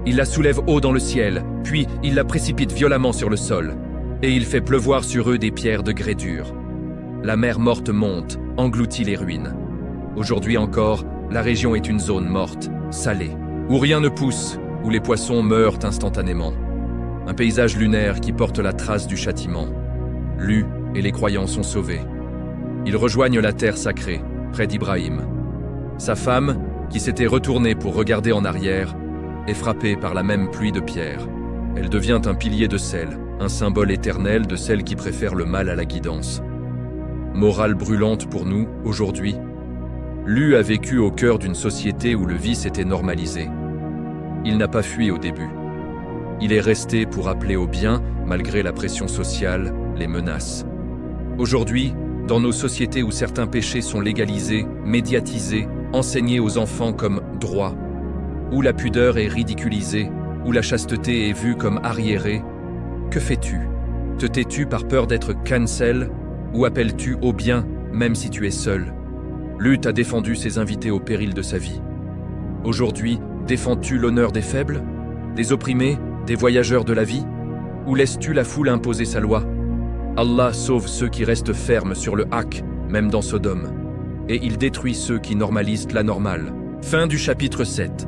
Speaker 1: Il la soulève haut dans le ciel, puis il la précipite violemment sur le sol. Et il fait pleuvoir sur eux des pierres de grès dur. La mer morte monte, engloutit les ruines. Aujourd'hui encore, la région est une zone morte, salée, où rien ne pousse, où les poissons meurent instantanément. Un paysage lunaire qui porte la trace du châtiment. Lut et les croyants sont sauvés. Ils rejoignent la terre sacrée, près d'Ibrahim. Sa femme, qui s'était retournée pour regarder en arrière, est frappée par la même pluie de pierres. Elle devient un pilier de sel, un symbole éternel de celle qui préfère le mal à la guidance. Morale brûlante pour nous, aujourd'hui. Lut a vécu au cœur d'une société où le vice était normalisé. Il n'a pas fui au début. Il est resté pour appeler au bien, malgré la pression sociale, les menaces. Aujourd'hui, dans nos sociétés où certains péchés sont légalisés, médiatisés, enseignés aux enfants comme droit, où la pudeur est ridiculisée, où la chasteté est vue comme arriérée, que fais-tu? Te tais-tu par peur d'être cancel ou appelles-tu au bien même si tu es seul? Lut a défendu ses invités au péril de sa vie. Aujourd'hui, défends-tu l'honneur des faibles, des opprimés, des voyageurs de la vie? Ou laisses-tu la foule imposer sa loi? Allah sauve ceux qui restent fermes sur le haq, même dans Sodome. Et il détruit ceux qui normalisent la normale. Fin du chapitre 7.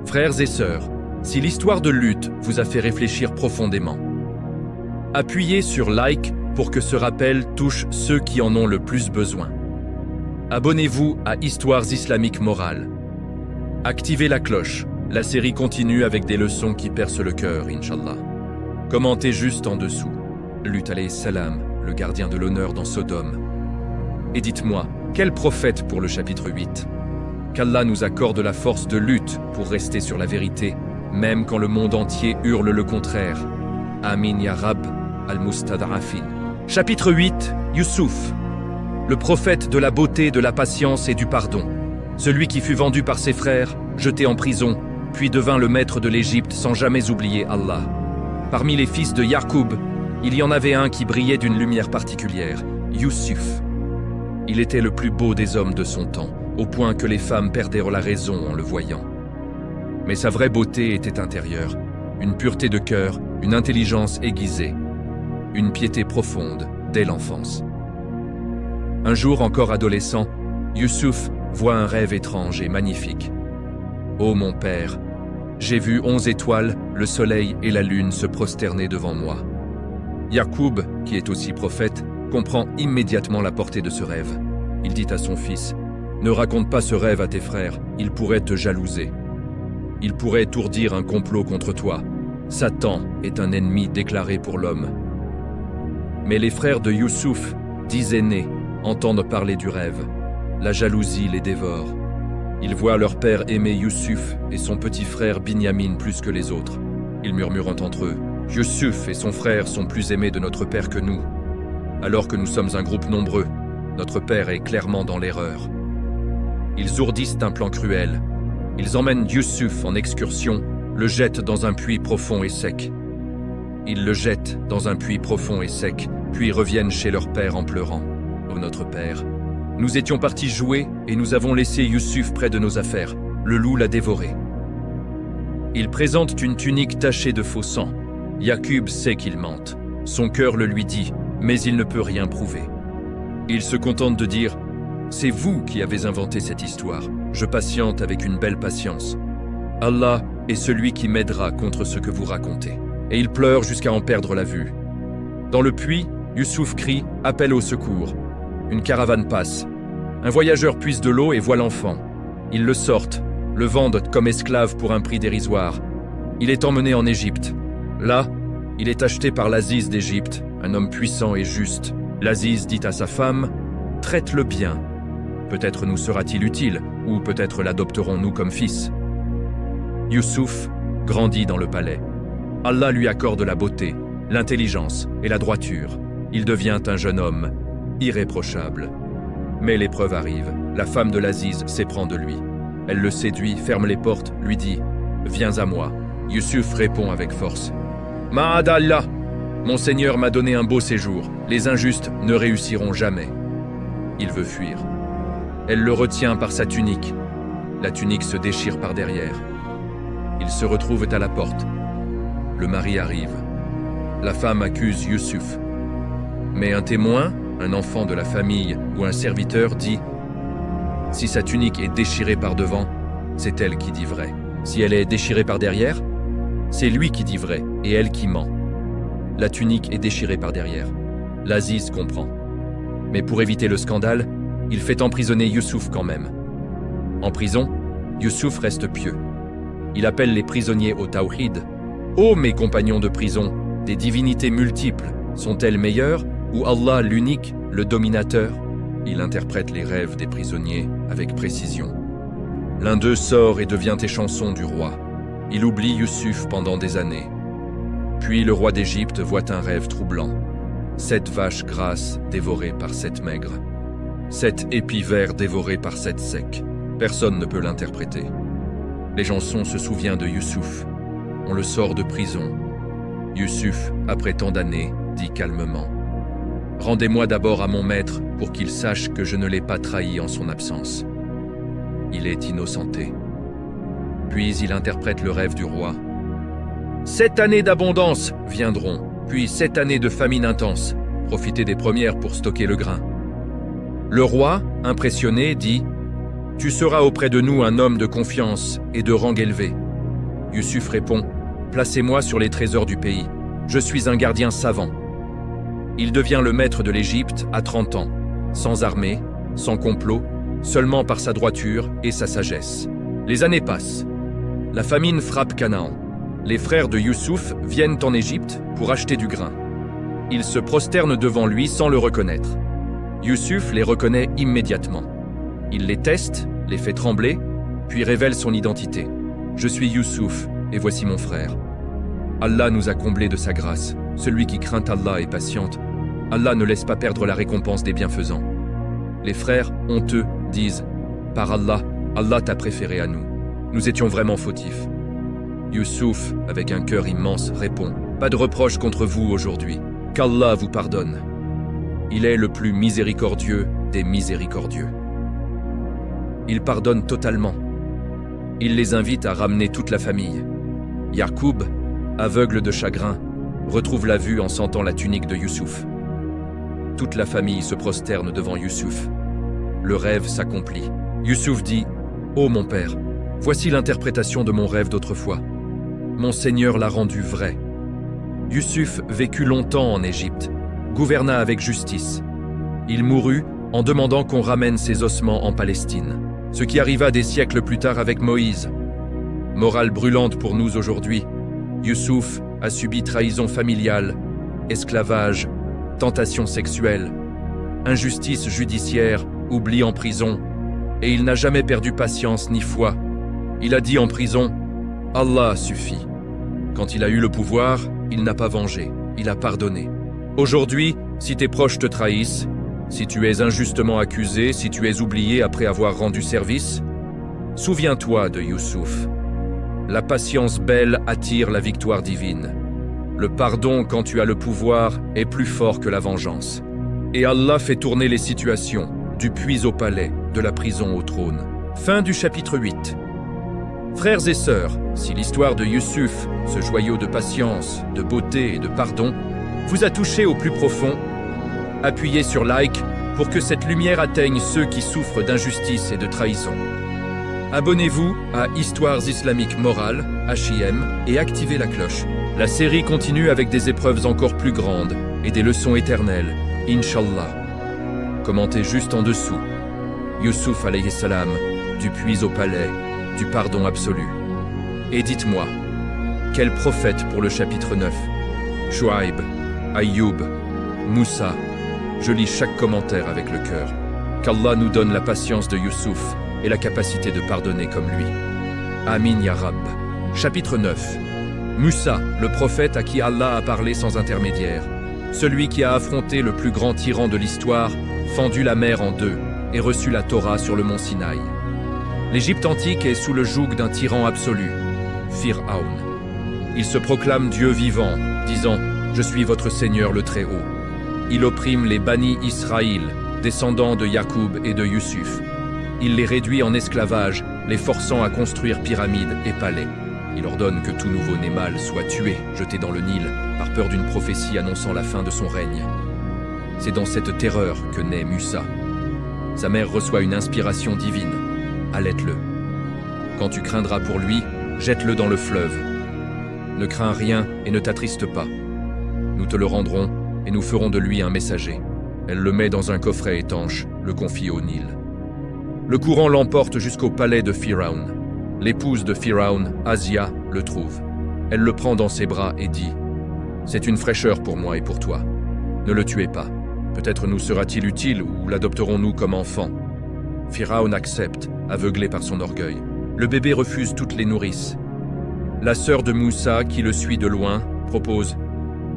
Speaker 1: Frères et sœurs, si l'histoire de Lut vous a fait réfléchir profondément, appuyez sur like pour que ce rappel touche ceux qui en ont le plus besoin. Abonnez-vous à Histoires islamiques morales. Activez la cloche. La série continue avec des leçons qui percent le cœur, Inch'Allah. Commentez juste en dessous. Lut alayhi salam, le gardien de l'honneur dans Sodome. Et dites-moi, quel prophète pour le chapitre 8? Qu'Allah nous accorde la force de lutte pour rester sur la vérité, même quand le monde entier hurle le contraire. Amin ya Rab al-Mustad'afin. Chapitre 8, Youssouf. Le prophète de la beauté, de la patience et du pardon. Celui qui fut vendu par ses frères, jeté en prison, puis devint le maître de l'Égypte sans jamais oublier Allah. Parmi les fils de Yacoub, il y en avait un qui brillait d'une lumière particulière, Youssouf. Il était le plus beau des hommes de son temps, au point que les femmes perdirent la raison en le voyant. Mais sa vraie beauté était intérieure, une pureté de cœur, une intelligence aiguisée, une piété profonde dès l'enfance. Un jour encore adolescent, Youssouf voit un rêve étrange et magnifique. « Ô mon père, j'ai vu 11 étoiles, le soleil et la lune se prosterner devant moi. » Yacoub, qui est aussi prophète, comprend immédiatement la portée de ce rêve. Il dit à son fils, « Ne raconte pas ce rêve à tes frères, ils pourraient te jalouser. Ils pourraient t'ourdir un complot contre toi. Satan est un ennemi déclaré pour l'homme. » Mais les frères de Youssouf, 10 aînés, entendent parler du rêve. La jalousie les dévore. Ils voient leur père aimer Youssouf et son petit frère Binyamin plus que les autres. Ils murmurent entre eux, « Youssouf et son frère sont plus aimés de notre père que nous. Alors que nous sommes un groupe nombreux, notre père est clairement dans l'erreur. » Ils ourdissent un plan cruel. Ils emmènent Youssouf en excursion, le jettent dans un puits profond et sec. Ils le jettent dans un puits profond et sec, puis reviennent chez leur père en pleurant. « Ô notre père, nous étions partis jouer et nous avons laissé Youssouf près de nos affaires. Le loup l'a dévoré. » Ils présentent une tunique tachée de faux sang. Yaqub sait qu'ils mentent. Son cœur le lui dit, mais il ne peut rien prouver. Il se contente de dire « C'est vous qui avez inventé cette histoire. Je patiente avec une belle patience. Allah est celui qui m'aidera contre ce que vous racontez. » Et il pleure jusqu'à en perdre la vue. Dans le puits, Youssouf crie « Appel au secours ». Une caravane passe. Un voyageur puise de l'eau et voit l'enfant. Ils le sortent, le vendent comme esclave pour un prix dérisoire. Il est emmené en Égypte. Là, il est acheté par l'Aziz d'Égypte, un homme puissant et juste. L'Aziz dit à sa femme « Traite-le bien. Peut-être nous sera-t-il utile, ou peut-être l'adopterons-nous comme fils. » Youssouf grandit dans le palais. Allah lui accorde la beauté, l'intelligence et la droiture. Il devient un jeune homme, irréprochable. Mais l'épreuve arrive. La femme de l'Aziz s'éprend de lui. Elle le séduit, ferme les portes, lui dit « Viens à moi ». Youssouf répond avec force « Ma'ad Allah, mon Seigneur m'a donné un beau séjour. Les injustes ne réussiront jamais. » Il veut fuir. Elle le retient par sa tunique. La tunique se déchire par derrière. Ils se retrouvent à la porte. Le mari arrive. La femme accuse Youssouf. Mais un témoin, un enfant de la famille ou un serviteur dit « Si sa tunique est déchirée par devant, c'est elle qui dit vrai. Si elle est déchirée par derrière, c'est lui qui dit vrai et elle qui ment. La tunique est déchirée par derrière. » L'Aziz comprend. Mais pour éviter le scandale, il fait emprisonner Youssouf quand même. En prison, Youssouf reste pieux. Il appelle les prisonniers au tawhid. « Ô mes compagnons de prison, des divinités multiples, sont-elles meilleures ou Allah l'unique, le dominateur ?» Il interprète les rêves des prisonniers avec précision. L'un d'eux sort et devient échanson du roi. Il oublie Youssouf pendant des années. Puis le roi d'Égypte voit un rêve troublant. 7 vaches grasses dévorées par 7 maigres. 7 épis verts dévorés par 7 secs. Personne ne peut l'interpréter. L'échanson se souvient de Youssouf. On le sort de prison. Youssouf, après tant d'années, dit calmement « Rendez-moi d'abord à mon maître pour qu'il sache que je ne l'ai pas trahi en son absence. » Il est innocenté. Puis il interprète le rêve du roi. « 7 années d'abondance viendront, puis 7 années de famine intense. Profitez des premières pour stocker le grain. » Le roi, impressionné, dit « Tu seras auprès de nous un homme de confiance et de rang élevé. » Youssouf répond « Placez-moi sur les trésors du pays. Je suis un gardien savant. » Il devient le maître de l'Égypte à 30 ans, sans armée, sans complot, seulement par sa droiture et sa sagesse. Les années passent. La famine frappe Canaan. Les frères de Youssouf viennent en Égypte pour acheter du grain. Ils se prosternent devant lui sans le reconnaître. Youssouf les reconnaît immédiatement. Il les teste, les fait trembler, puis révèle son identité. « Je suis Youssouf, et voici mon frère. » Allah nous a comblés de sa grâce. Celui qui craint Allah est patiente. Allah ne laisse pas perdre la récompense des bienfaisants. Les frères, honteux, disent « Par Allah, Allah t'a préféré à nous. Nous étions vraiment fautifs. » Youssouf, avec un cœur immense, répond « Pas de reproche contre vous aujourd'hui. Qu'Allah vous pardonne. Il est le plus miséricordieux des miséricordieux. » Il pardonne totalement. Il les invite à ramener toute la famille. Yaqub, aveugle de chagrin, retrouve la vue en sentant la tunique de Youssouf. Toute la famille se prosterne devant Youssouf. Le rêve s'accomplit. Youssouf dit « Ô mon père, voici l'interprétation de mon rêve d'autrefois. Mon Seigneur l'a rendu vrai. » Youssouf vécut longtemps en Égypte, gouverna avec justice. Il mourut en demandant qu'on ramène ses ossements en Palestine, ce qui arriva des siècles plus tard avec Moïse. Morale brûlante pour nous aujourd'hui, Youssouf a subi trahison familiale, esclavage, tentation sexuelle, injustice judiciaire, oubli en prison, et il n'a jamais perdu patience ni foi. Il a dit en prison « Allah suffit ». Quand il a eu le pouvoir, il n'a pas vengé, il a pardonné. Aujourd'hui, si tes proches te trahissent, Si tu es injustement accusé, si tu es oublié après avoir rendu service, souviens-toi de Youssouf. La patience belle attire la victoire divine. Le pardon, quand tu as le pouvoir, est plus fort que la vengeance. Et Allah fait tourner les situations, du puits au palais, de la prison au trône. Fin du chapitre 8. Frères et sœurs, si l'histoire de Youssouf, ce joyau de patience, de beauté et de pardon, vous a touché au plus profond, appuyez sur like pour que cette lumière atteigne ceux qui souffrent d'injustice et de trahison. Abonnez-vous à Histoires islamiques morales, HIM, et activez la cloche. La série continue avec des épreuves encore plus grandes et des leçons éternelles, Inch'Allah. Commentez juste en dessous. Youssouf alayhi salam, du puits au palais, du pardon absolu. Et dites-moi, quel prophète pour le chapitre 9? Shuaib, Ayoub, Moussa. Je lis chaque commentaire avec le cœur. Qu'Allah nous donne la patience de Youssouf et la capacité de pardonner comme lui. Amin ya Rab. Chapitre 9. Moussa, le prophète à qui Allah a parlé sans intermédiaire. Celui qui a affronté le plus grand tyran de l'histoire, fendu la mer en deux et reçu la Torah sur le mont Sinaï. L'Égypte antique est sous le joug d'un tyran absolu, Pharaon. Il se proclame Dieu vivant, disant « Je suis votre Seigneur le Très-Haut ». Il opprime les Bani Israël, descendants de Yacoub et de Youssouf. Il les réduit en esclavage, les forçant à construire pyramides et palais. Il ordonne que tout nouveau-né mâle soit tué, jeté dans le Nil, par peur d'une prophétie annonçant la fin de son règne. C'est dans cette terreur que naît Moussa. Sa mère reçoit une inspiration divine. Allaite-le. Quand tu craindras pour lui, jette-le dans le fleuve. Ne crains rien et ne t'attriste pas. Nous te le rendrons et nous ferons de lui un messager. Elle le met dans un coffret étanche, le confie au Nil. Le courant l'emporte jusqu'au palais de Pharaon. L'épouse de Pharaon, Asia, le trouve. Elle le prend dans ses bras et dit « C'est une fraîcheur pour moi et pour toi. Ne le tuez pas. Peut-être nous sera-t-il utile ou l'adopterons-nous comme enfant. » Pharaon accepte, aveuglé par son orgueil. Le bébé refuse toutes les nourrices. La sœur de Moussa, qui le suit de loin, propose «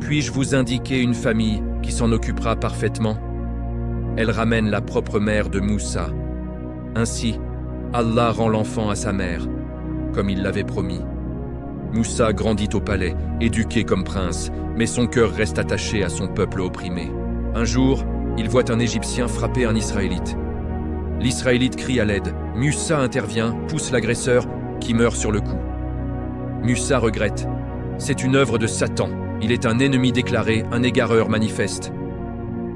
Speaker 1: Puis-je vous indiquer une famille qui s'en occupera parfaitement ?» Elle ramène la propre mère de Moussa. Ainsi, Allah rend l'enfant à sa mère, comme il l'avait promis. Moussa grandit au palais, éduqué comme prince, mais son cœur reste attaché à son peuple opprimé. Un jour, il voit un Égyptien frapper un Israélite. L'Israélite crie à l'aide. Moussa intervient, pousse l'agresseur, qui meurt sur le coup. Moussa regrette. C'est une œuvre de Satan. Il est un ennemi déclaré, un égareur manifeste.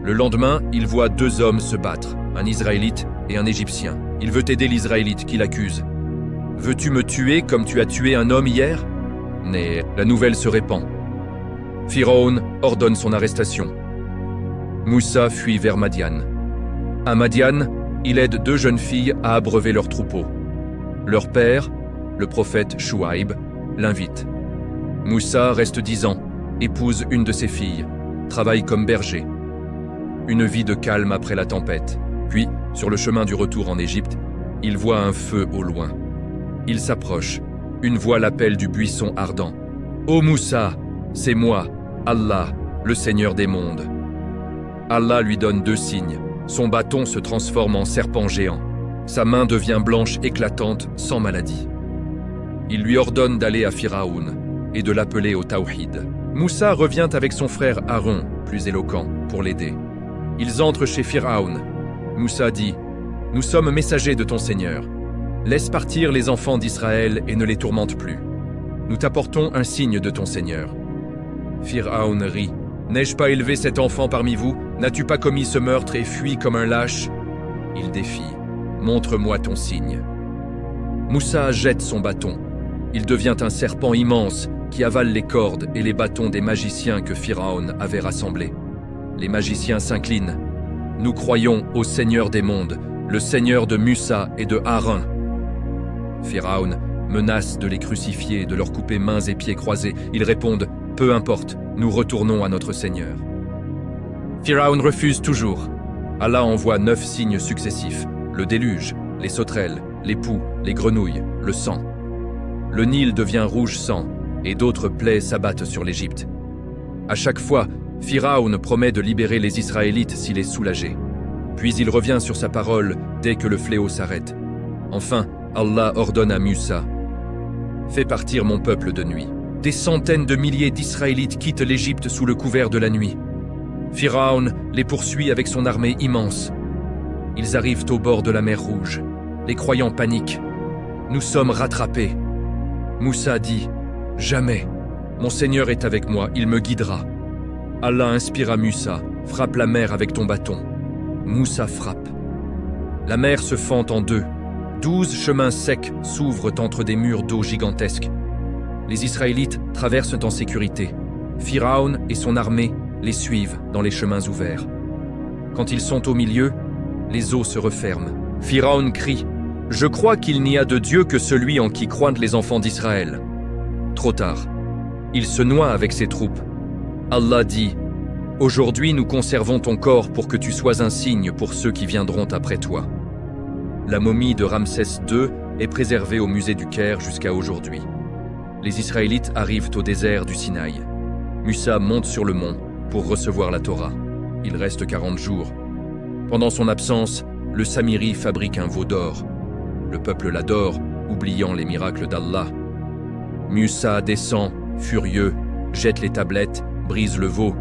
Speaker 1: Le lendemain, il voit deux hommes se battre, un Israélite et un Égyptien. Il veut aider l'Israélite qui l'accuse. « Veux-tu me tuer comme tu as tué un homme hier ?» Mais la nouvelle se répand. Pharaon ordonne son arrestation. Moussa fuit vers Madian. À Madian, il aide deux jeunes filles à abreuver leurs troupeaux. Leur père, le prophète Shuaib, l'invite. Moussa reste 10 ans, épouse une de ses filles, travaille comme berger. Une vie de calme après la tempête. Puis, sur le chemin du retour en Égypte, il voit un feu au loin. Il s'approche. Une voix l'appelle du buisson ardent. « Ô Moussa, c'est moi, Allah, le Seigneur des mondes. » Allah lui donne 2 signes. Son bâton se transforme en serpent géant. Sa main devient blanche éclatante, sans maladie. Il lui ordonne d'aller à Pharaon et de l'appeler au Tawhid. Moussa revient avec son frère Aaron, plus éloquent, pour l'aider. Ils entrent chez Pharaon. Moussa dit « Nous sommes messagers de ton Seigneur. Laisse partir les enfants d'Israël et ne les tourmente plus. Nous t'apportons un signe de ton Seigneur. » Pharaon rit. « N'ai-je pas élevé cet enfant parmi vous? N'as-tu pas commis ce meurtre et fui comme un lâche ?» Il défie. « Montre-moi ton signe. » Moussa jette son bâton. Il devient un serpent immense qui avale les cordes et les bâtons des magiciens que Pharaon avait rassemblés. Les magiciens s'inclinent. « Nous croyons au Seigneur des mondes, le Seigneur de Moussa et de Aaron. » Pharaon menace de les crucifier et de leur couper mains et pieds croisés. Ils répondent « Peu importe, nous retournons à notre Seigneur. » Pharaon refuse toujours. Allah envoie 9 signes successifs, le déluge, les sauterelles, les poux, les grenouilles, le sang. Le Nil devient rouge sang et d'autres plaies s'abattent sur l'Égypte. À chaque fois, Pharaon promet de libérer les Israélites s'il est soulagé. Puis il revient sur sa parole dès que le fléau s'arrête. Enfin, Allah ordonne à Musa: fais partir mon peuple de nuit. Des centaines de milliers d'Israélites quittent l'Égypte sous le couvert de la nuit. Pharaon les poursuit avec son armée immense. Ils arrivent au bord de la mer Rouge. Les croyants paniquent. Nous sommes rattrapés. Moussa dit: jamais. Mon Seigneur est avec moi, il me guidera. Allah inspire à Musa: frappe la mer avec ton bâton. Moussa frappe. La mer se fend en deux. 12 chemins secs s'ouvrent entre des murs d'eau gigantesques. Les Israélites traversent en sécurité. Pharaon et son armée les suivent dans les chemins ouverts. Quand ils sont au milieu, les eaux se referment. Pharaon crie: je crois qu'il n'y a de Dieu que celui en qui croient les enfants d'Israël. Trop tard. Il se noie avec ses troupes. Allah dit: aujourd'hui nous conservons ton corps pour que tu sois un signe pour ceux qui viendront après toi. La momie de Ramsès II est préservée au musée du Caire jusqu'à aujourd'hui. Les Israélites arrivent au désert du Sinaï. Musa monte sur le mont pour recevoir la Torah. Il reste 40 jours. Pendant son absence, le Samiri fabrique un veau d'or. Le peuple l'adore, oubliant les miracles d'Allah. Musa descend, furieux, jette les tablettes, brise le veau.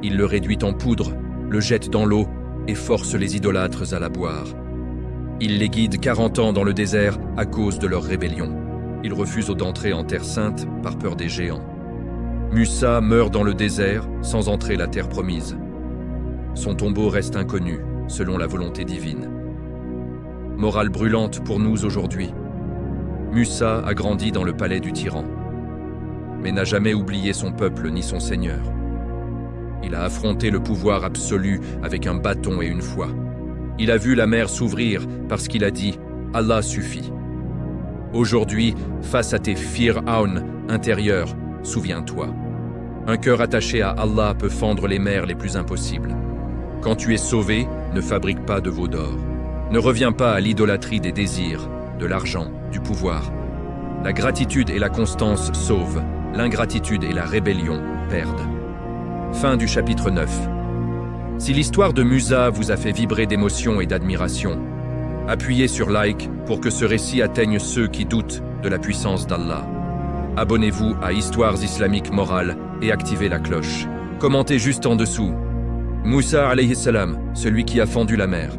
Speaker 1: Il le réduit en poudre, le jette dans l'eau et force les idolâtres à la boire. Il les guide 40 ans dans le désert à cause de leur rébellion. Ils refusent d'entrer en terre sainte par peur des géants. Musa meurt dans le désert sans entrer la terre promise. Son tombeau reste inconnu, selon la volonté divine. Morale brûlante pour nous aujourd'hui. Musa a grandi dans le palais du tyran, mais n'a jamais oublié son peuple ni son Seigneur. Il a affronté le pouvoir absolu avec un bâton et une foi. Il a vu la mer s'ouvrir parce qu'il a dit « Allah suffit ». Aujourd'hui, face à tes Pharaon intérieurs, souviens-toi. Un cœur attaché à Allah peut fendre les mers les plus impossibles. Quand tu es sauvé, ne fabrique pas de veau d'or. Ne reviens pas à l'idolâtrie des désirs, de l'argent, du pouvoir. La gratitude et la constance sauvent, l'ingratitude et la rébellion perdent. Fin du chapitre 9. Si l'histoire de Musa vous a fait vibrer d'émotion et d'admiration, appuyez sur like pour que ce récit atteigne ceux qui doutent de la puissance d'Allah. Abonnez-vous à Histoires islamiques morales et activez la cloche. Commentez juste en dessous. Moussa alayhi salam, celui qui a fendu la mer.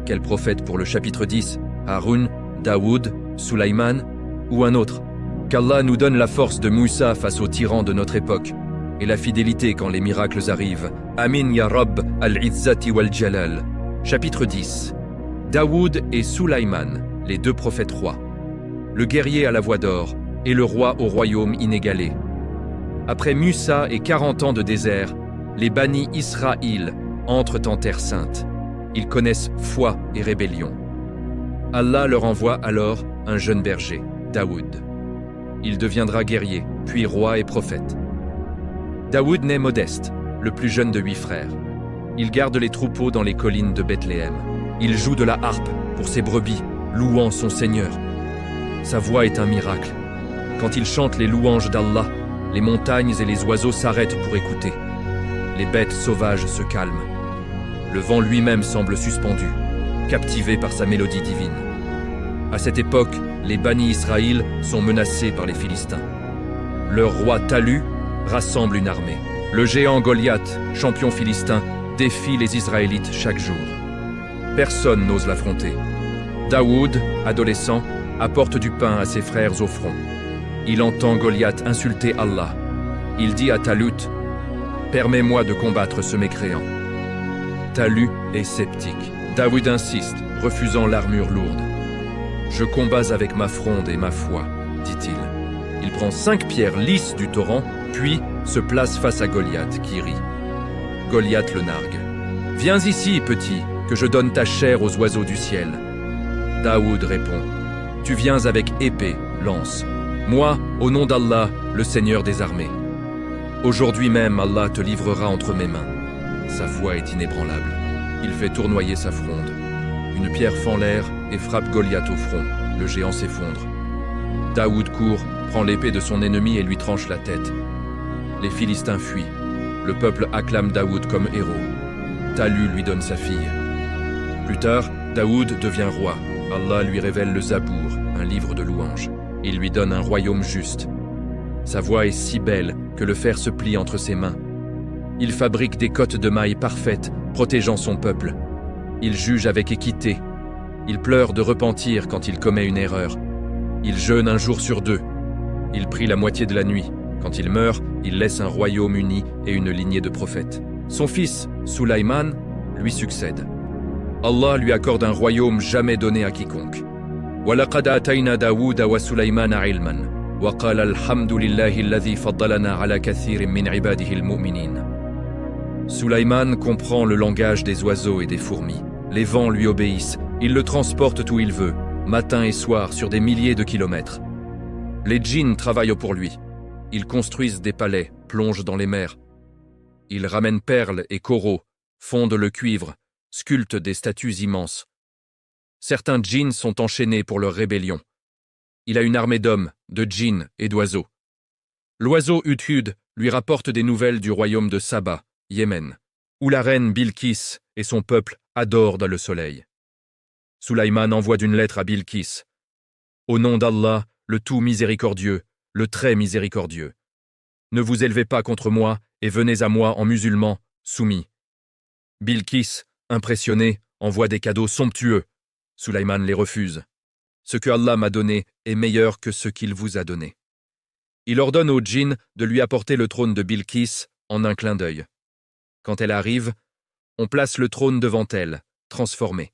Speaker 1: Quel prophète pour le chapitre 10? Haroun, Daoud, Sulaiman ou un autre? Qu'Allah nous donne la force de Moussa face aux tyrans de notre époque et la fidélité quand les miracles arrivent. Amin ya Rabb al-Izzati wal-Jalal. Chapitre 10. Daoud et Sulaiman, les deux prophètes rois. Le guerrier à la voix d'or et le roi au royaume inégalé. Après Musa et 40 ans de désert, les Bani Israël entrent en terre sainte. Ils connaissent foi et rébellion. Allah leur envoie alors un jeune berger, Daoud. Il deviendra guerrier, puis roi et prophète. Daoud naît modeste, le plus jeune de 8 frères. Il garde les troupeaux dans les collines de Bethléem. Il joue de la harpe pour ses brebis, louant son Seigneur. Sa voix est un miracle. Quand il chante les louanges d'Allah, les montagnes et les oiseaux s'arrêtent pour écouter. Les bêtes sauvages se calment. Le vent lui-même semble suspendu, captivé par sa mélodie divine. À cette époque, les Bani Israël sont menacés par les Philistins. Leur roi Talu rassemble une armée. Le géant Goliath, champion philistin, défie les Israélites chaque jour. Personne n'ose l'affronter. Daoud, adolescent, apporte du pain à ses frères au front. Il entend Goliath insulter Allah. Il dit à Talut: « Permets-moi de combattre ce mécréant. » Talut est sceptique. Daoud insiste, refusant l'armure lourde. « Je combats avec ma fronde et ma foi, » dit-il. Il prend 5 pierres lisses du torrent, puis se place face à Goliath, qui rit. Goliath le nargue. « Viens ici, petit, que je donne ta chair aux oiseaux du ciel. » Daoud répond: « Tu viens avec épée, lance. Moi, au nom d'Allah, le Seigneur des armées. Aujourd'hui même, Allah te livrera entre mes mains. » Sa foi est inébranlable. Il fait tournoyer sa fronde. Une pierre fend l'air et frappe Goliath au front. Le géant s'effondre. Daoud court, prend l'épée de son ennemi et lui tranche la tête. Les Philistins fuient. Le peuple acclame Daoud comme héros. Talu lui donne sa fille. Plus tard, Daoud devient roi. Allah lui révèle le Zabour, un livre de louanges. Il lui donne un royaume juste. Sa voix est si belle que le fer se plie entre ses mains. Il fabrique des cottes de mailles parfaites, protégeant son peuple. Il juge avec équité. Il pleure de repentir quand il commet une erreur. Il jeûne un jour sur 2. Il prie la moitié de la nuit. Quand il meurt, il laisse un royaume uni et une lignée de prophètes. Son fils, Sulaïman, lui succède. Allah lui accorde un royaume jamais donné à quiconque. وَلَقَدْ آتَيْنَا دَاوُودَ وَسُلَيْمَانَ عِلْمًا وَقَالَ الْحَمْدُ لِلَّهِ الَّذِي فَضَّلَنَا عَلَى كَثِيرٍ مِنْ عِبَادِهِ الْمُؤْمِنِينَ. Sulaïman comprend le langage des oiseaux et des fourmis. Les vents lui obéissent, il le transporte où il veut, matin et soir sur des milliers de kilomètres. Les djinns travaillent pour lui. Ils construisent des palais, plongent dans les mers. Ils ramènent perles et coraux, fondent le cuivre, sculptent des statues immenses. Certains djinns sont enchaînés pour leur rébellion. Il a une armée d'hommes, de djinns et d'oiseaux. L'oiseau Hudhud lui rapporte des nouvelles du royaume de Saba, Yémen, où la reine Bilkis et son peuple adorent dans le soleil. Sulaïman envoie une lettre à Bilkis. Au nom d'Allah, le tout miséricordieux, le très miséricordieux. Ne vous élevez pas contre moi et venez à moi en musulman, soumis. Bilkis, impressionné, envoie des cadeaux somptueux. Sulaïman les refuse. Ce que Allah m'a donné est meilleur que ce qu'il vous a donné. Il ordonne aux djinns de lui apporter le trône de Bilkis en un clin d'œil. Quand elle arrive, on place le trône devant elle, transformé.